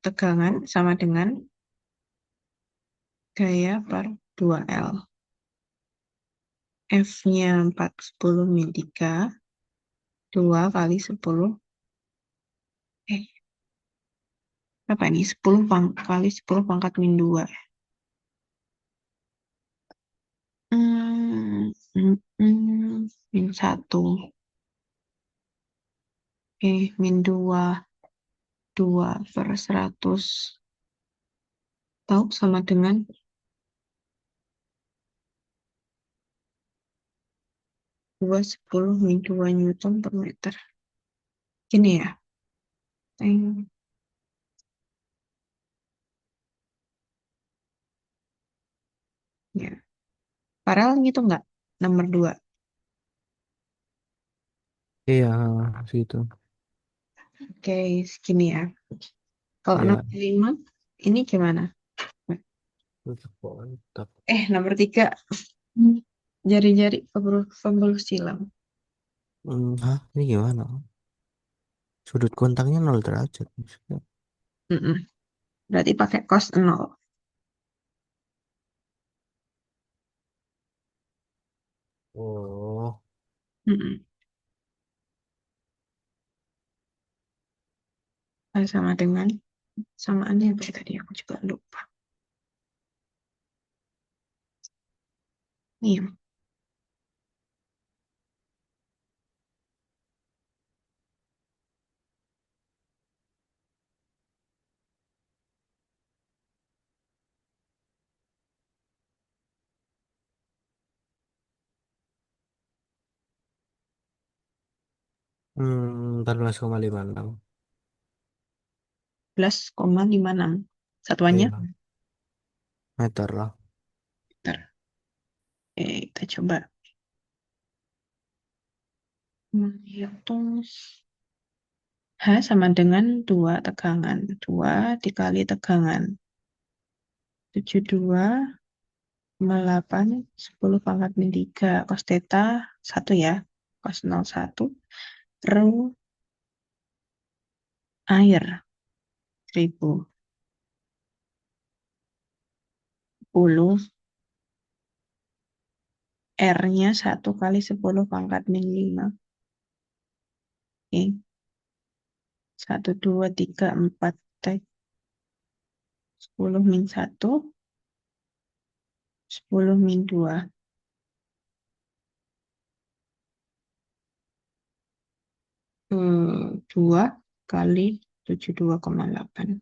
Tegangan sama dengan gaya per 2L. F-nya 4, 10 min 3. 2 kali 10. Eh, Apa ini? 10 kali 10 pangkat min 2. Min 1. Min 2. 2 per 100. Tahu sama dengan 2, 10 min 2 Newton per meter. Gini ya. Teng. Ya. Paralel gitu nggak? Nomor 2. Iya, situ. Oke, segini ya. Kalau Iya, nomor 5, ini gimana? itu kontak. Nomor 3. Jari-jari pembuluh silam. Hah, ini gimana? Sudut kontaknya 0 derajat. Maksudnya. Mm-mm. Berarti pakai cos 0. Oh, Mm-mm. Sama dengan samaannya apa ya tadi aku juga lupa. Iya. 14,56. 11,56. Satuannya Iya, meter lah. meter. Oke, kita coba menghitung. H sama dengan 2 tegangan. 2 dikali tegangan. 72,8, 10 pangkat min 3. Cos theta 1 ya. Cos 01. Rho air 1000. 10. R-nya 1 kali 10 pangkat min 5. Oke. 1, 2, 3, 4. 10 min 1. 10 min 2. 2 kali 72,8.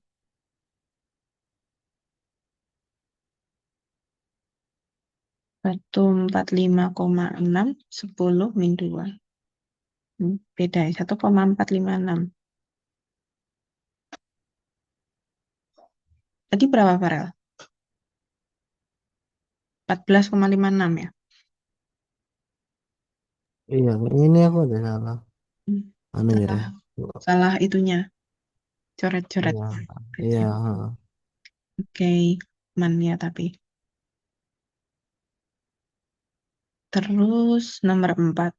Satu 45,6. 10 min 2. Beda ya. 1,456. Tadi berapa Farel? 14,56 ya. Iya, ini aku ada salah. Hmm, Anu ya. Salah, salah itunya. Coret-coret. Iya, iya. Oke, aman ya tapi. Terus nomor 4.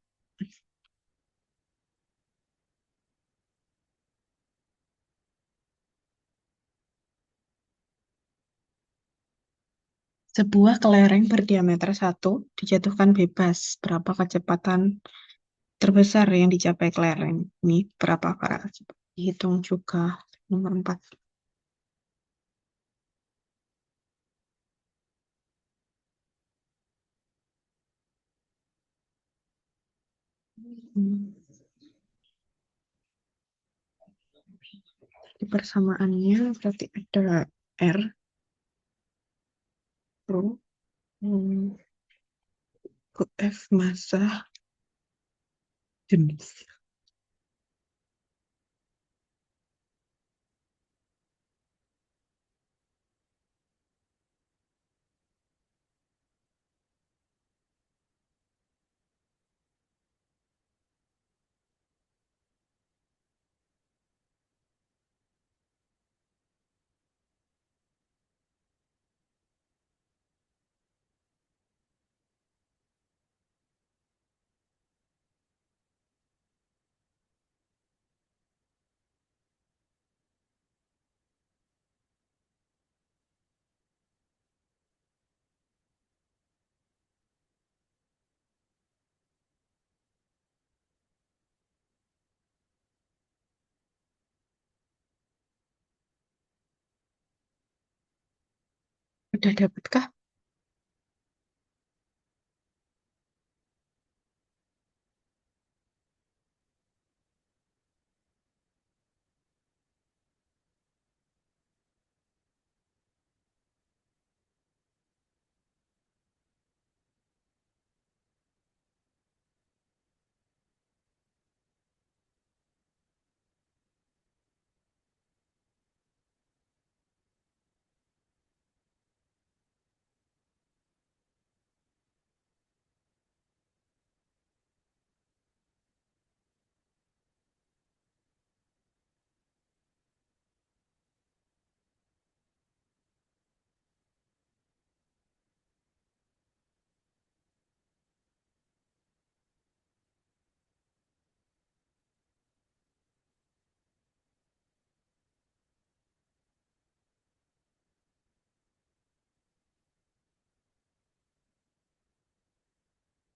Sebuah kelereng berdiameter 1 dijatuhkan bebas. Berapa kecepatan terbesar yang dicapai kelereng? Ini berapa Farel? Coba dihitung juga. Nomor 4. Hmm. Di persamaannya berarti ada R, Rho, hmm, ke F massa, jenis. Udah dapatkah?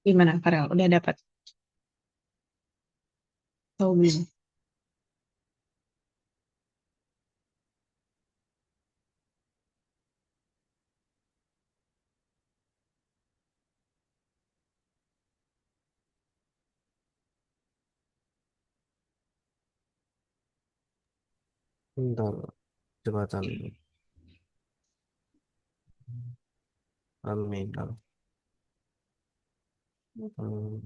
Gimana, Farel? Udah dapat? Tahu belum? Bentar, jembatan. Amin. Hmm.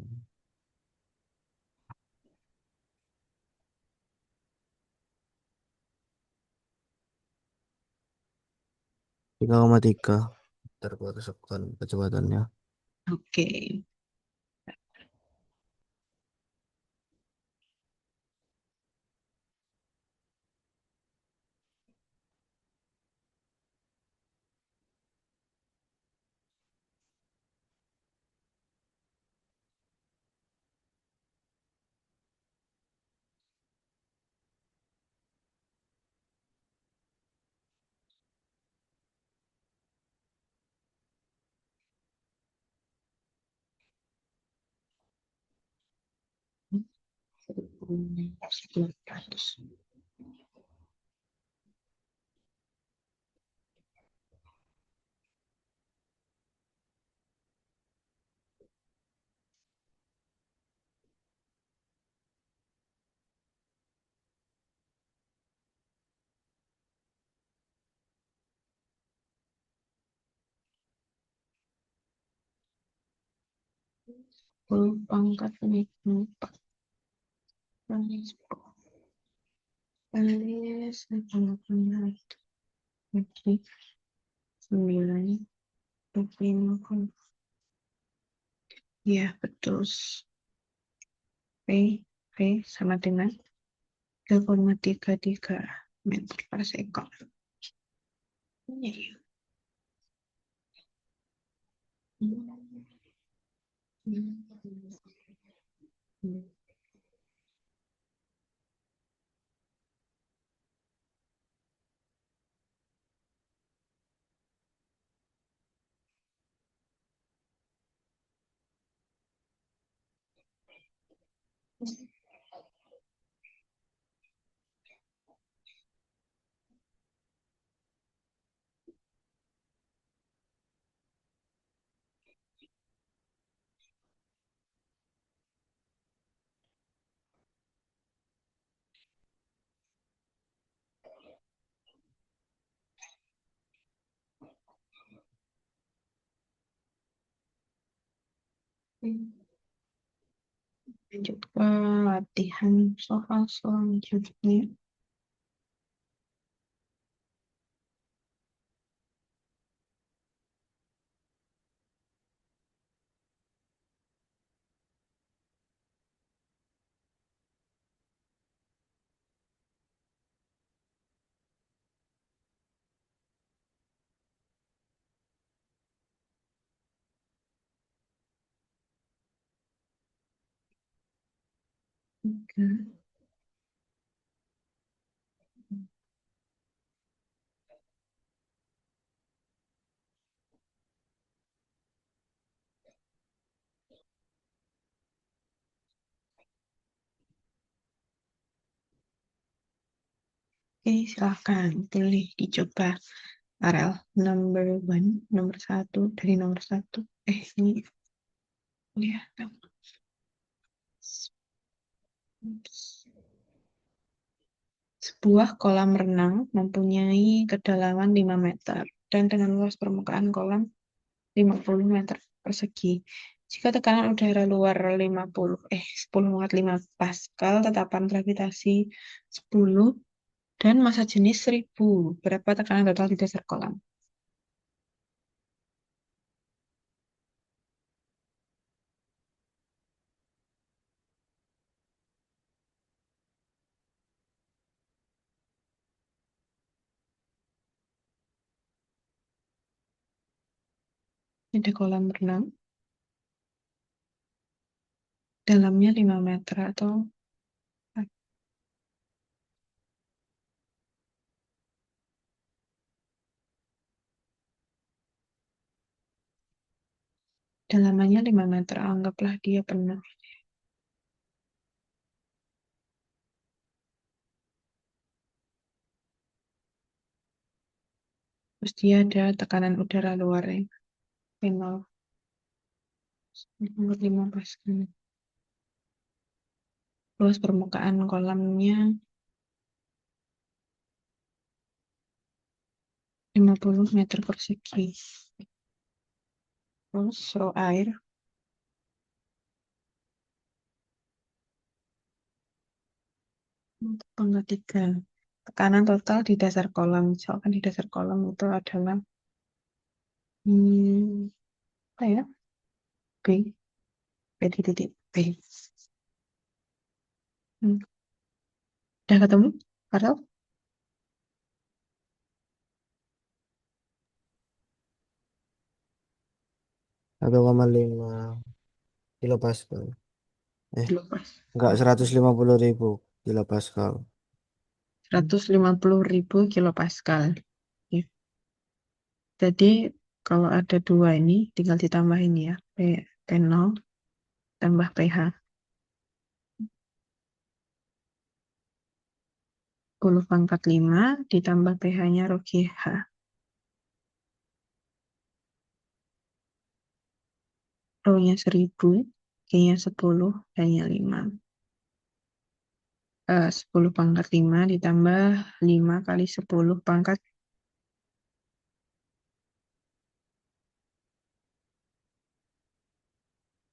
3,3 meter per second kecepatannya. Oke. 1.900. Sepuluh pangkat 54 kali 10 kali 1,8 bagi 9 bagi 0. Ya, betul. P, P sama dengan 3,33 meter per second. Ya. Lanjut ke latihan soal selanjutnya. Oke, silahkan pilih dicoba RL number one, nomor satu dari nomor satu. Ini lihat. Sebuah kolam renang mempunyai kedalaman 5 meter dan dengan luas permukaan kolam 50 meter persegi. Jika tekanan udara luar 10,5 Pascal, tetapan gravitasi 10 dan massa jenis 1000. Berapa tekanan total di dasar kolam? Ada kolam renang, dalamnya 5 meter atau dalamannya 5 meter, anggaplah dia penuh. Terus dia ada tekanan udara luar yang 5 Pascal. Luas permukaan kolamnya 50 meter persegi. Terus suhu air untuk pangkat 3. Tekanan total di dasar kolam. Misalkan di dasar kolam itu adalah Hmm, apa ya? B. B titik B. Hmm. Udah ketemu? Farel? 1,5 kilopascal. Eh, Kilopas. enggak, 150.000 kilopascal. 150.000 kilopascal. Ya. Jadi kalau ada dua ini tinggal ditambahin ya. P0 tambah pH. 10 pangkat 5 ditambah pH-nya rho GH. Rho-nya 1000, G-nya 10, H-nya 5. 10 pangkat 5 ditambah 5 kali 10 pangkat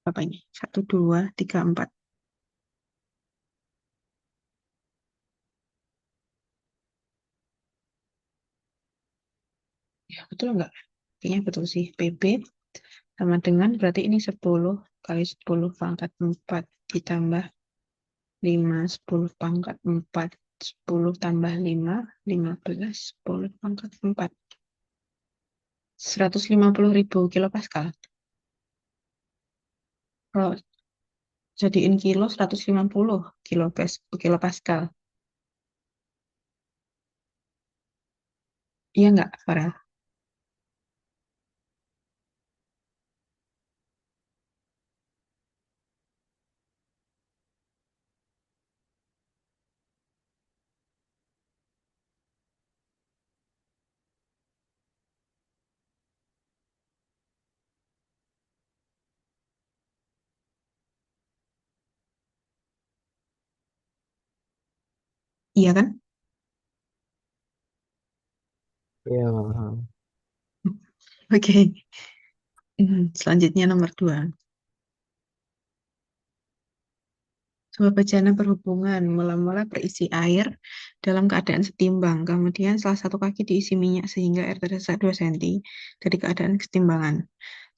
apa ini? 1, 2, 3, 4. Ya, betul nggak? Kayaknya betul sih. PB sama dengan berarti ini 10 kali 10 pangkat 4 ditambah 5, 10 pangkat 4. 10 tambah 5, 15, 10 pangkat 4. 150.000 kilopascal. Kalau jadiin kilo 150 kilopascal. Iya nggak, Farah? Iya kan? Iya, paham. Oke. Selanjutnya nomor 2. Sebuah bejana berhubungan mula-mula berisi air dalam keadaan setimbang. Kemudian salah satu kaki diisi minyak sehingga air terdesak 2 cm dari keadaan kesetimbangan.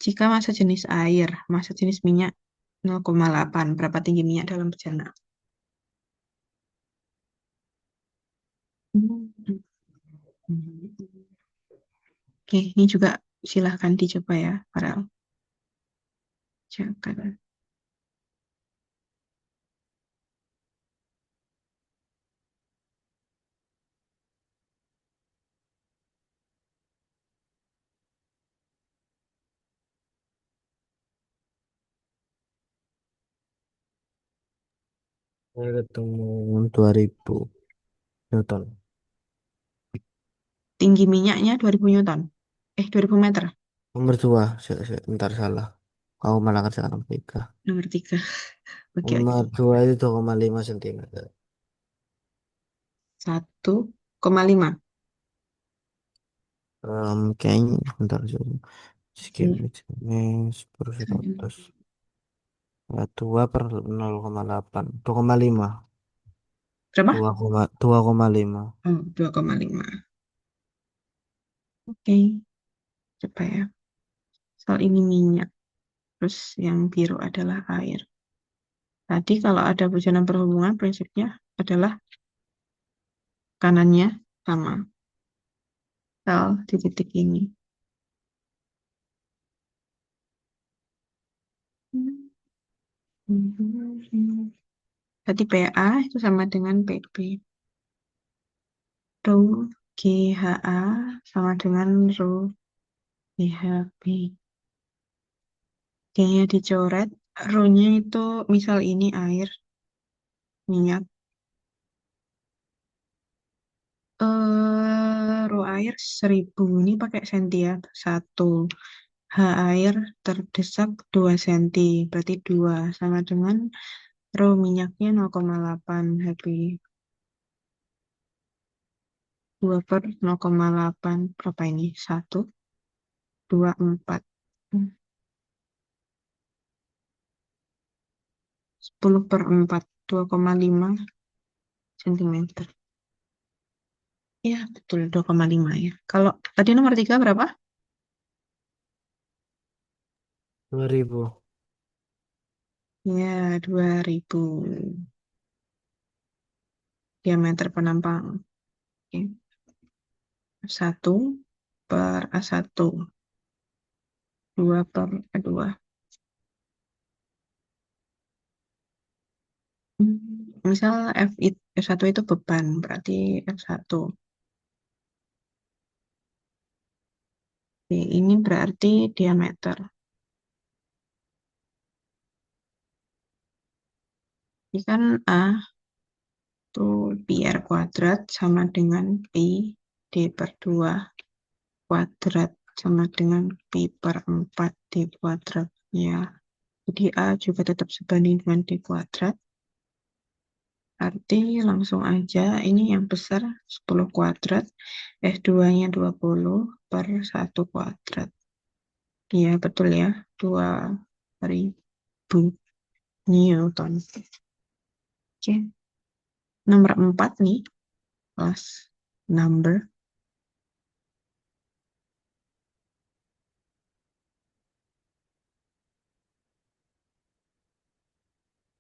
Jika massa jenis air, massa jenis minyak 0,8, berapa tinggi minyak dalam bejana? Hmm. Oke, ini juga silahkan dicoba ya, Farel. Jangan. Saya ketemu 2000 Newton. Tinggi minyaknya 2000 Newton. 2000 meter. Nomor 2, bentar salah. Kau malah kerjakan nomor 3. Nomor 3. Oke, Nomor oke. 2 itu 2,5 cm. 1,5. Kayaknya bentar dulu. Skip ini 10 100. 2/0,8. 2,5. Berapa? 2,5. Oh, 2,5. Oke, coba ya. Soal ini minyak. Terus yang biru adalah air. Tadi kalau ada bujana perhubungan, prinsipnya adalah kanannya sama. Sel di titik ini. Tadi PA itu sama dengan PB. Rho GHA sama dengan rho GHB. G-nya dicoret. Rho-nya itu misal ini air, minyak. Rho air 1000 ini pakai senti ya. 1. H air terdesak 2 cm. Berarti 2 sama dengan rho minyaknya 0,8 Hb. 2/0,8 berapa ini? 1, 2, 4. 10/4, 2,5 cm. Iya, betul 2,5 ya. Kalau tadi nomor 3 berapa? 2000. Ya, 2000 diameter penampang. Oke. Satu per A1. 2 per A2. Misal F1 itu beban, berarti F1. Oke, ini berarti diameter. Ini kan A itu pi R kuadrat sama dengan pi D per 2 kuadrat sama dengan pi per 4 D kuadrat. Ya, jadi A juga tetap sebanding dengan D kuadrat. Arti langsung aja ini yang besar 10 kuadrat, F2-nya 20 per 1 kuadrat. Iya, betul ya. 2000 Newton. Oke. Nomor 4 nih, kelas number.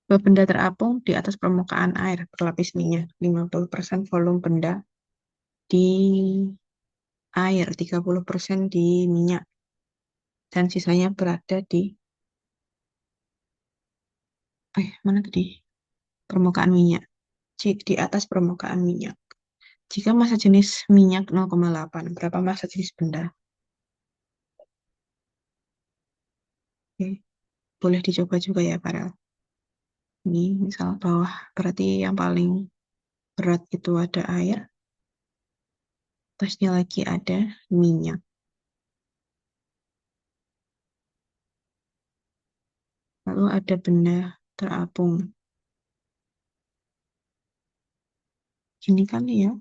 Bahwa benda terapung di atas permukaan air berlapis minyak. 50% volume benda di air, 30% di minyak. Dan sisanya berada di, mana tadi? Permukaan minyak. Di atas permukaan minyak. Jika massa jenis minyak 0,8, berapa massa jenis benda? Oke, boleh dicoba juga ya, Farel. Ini misal bawah, berarti yang paling berat itu ada air, atasnya lagi ada minyak. Lalu ada benda terapung. Gini kan ya,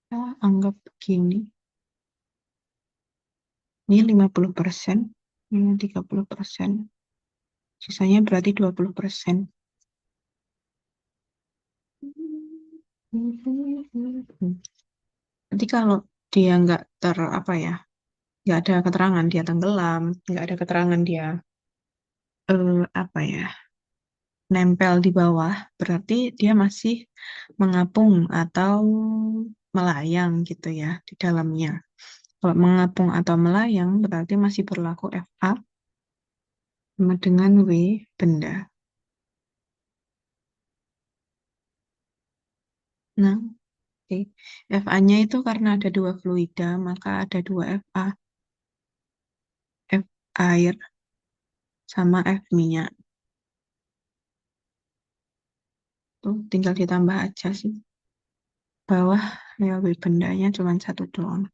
kita anggap begini. Ini 50%, ini 30%. Sisanya berarti 20%. Nanti kalau dia nggak apa ya, nggak ada keterangan dia tenggelam, nggak ada keterangan dia apa ya, nempel di bawah, berarti dia masih mengapung atau melayang gitu ya di dalamnya. Kalau mengapung atau melayang berarti masih berlaku FA sama dengan W benda. Nah, oke. FA-nya itu karena ada dua fluida, maka ada dua FA. F air sama F minyak. Tuh tinggal ditambah aja sih. Bawah ya W bendanya cuma satu doang.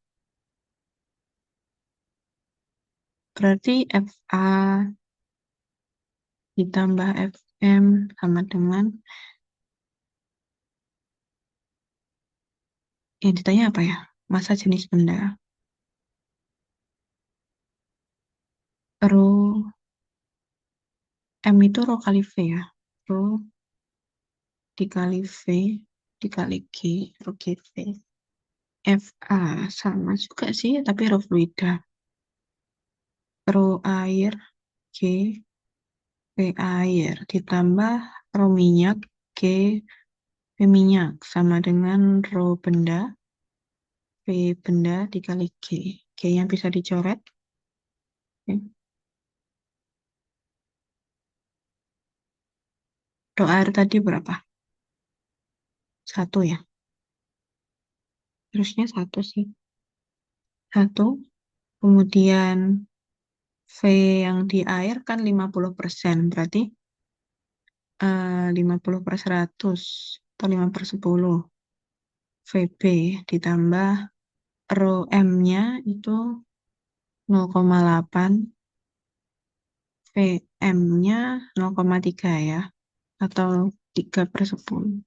Berarti FA ditambah FM sama dengan, yang ditanya apa ya? Massa jenis benda. Rho, M itu rho kali V ya. Rho dikali V dikali G, rho GV. FA sama juga sih, tapi rho fluida. Rho air, G, V air. Ditambah rho minyak, G, V minyak. Sama dengan rho benda, V benda dikali G. G yang bisa dicoret. Oke. Rho air tadi berapa? Satu ya. Terusnya satu sih. Satu. Kemudian V yang di air kan 50%. Berarti 50 per 100 atau 5 per 10. VB ditambah rho M-nya itu 0,8. VM-nya 0,3 ya. Atau 3 per 10.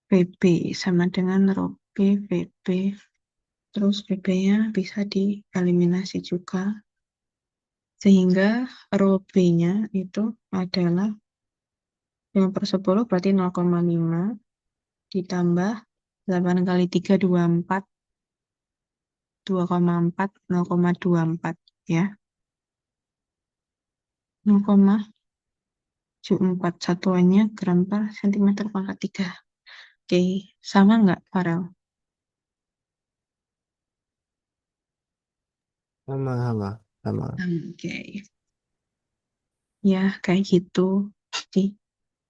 VB sama dengan rho B, VB. Terus VB-nya bisa dieliminasi juga. Sehingga rho B-nya itu adalah 5 per 10 berarti 0,5 ditambah 8 kali 3, 24 2,4, 0,24 ya. 0,74 satuannya gram per sentimeter pangkat 3. Oke, sama nggak, Farel? Sama, sama, sama. Oke, ya kayak gitu. Jadi,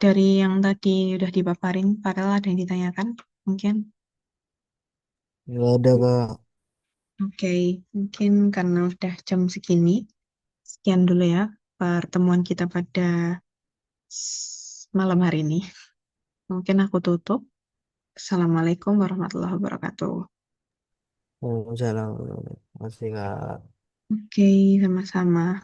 dari yang tadi udah dipaparin, Farel ada yang ditanyakan? Mungkin. Nggak ada, Kak. Oke, mungkin karena udah jam segini, sekian dulu ya pertemuan kita pada malam hari ini. Mungkin aku tutup. Assalamualaikum warahmatullahi wabarakatuh. Waalaikumsalam. Masih, Kak. Oke, sama-sama.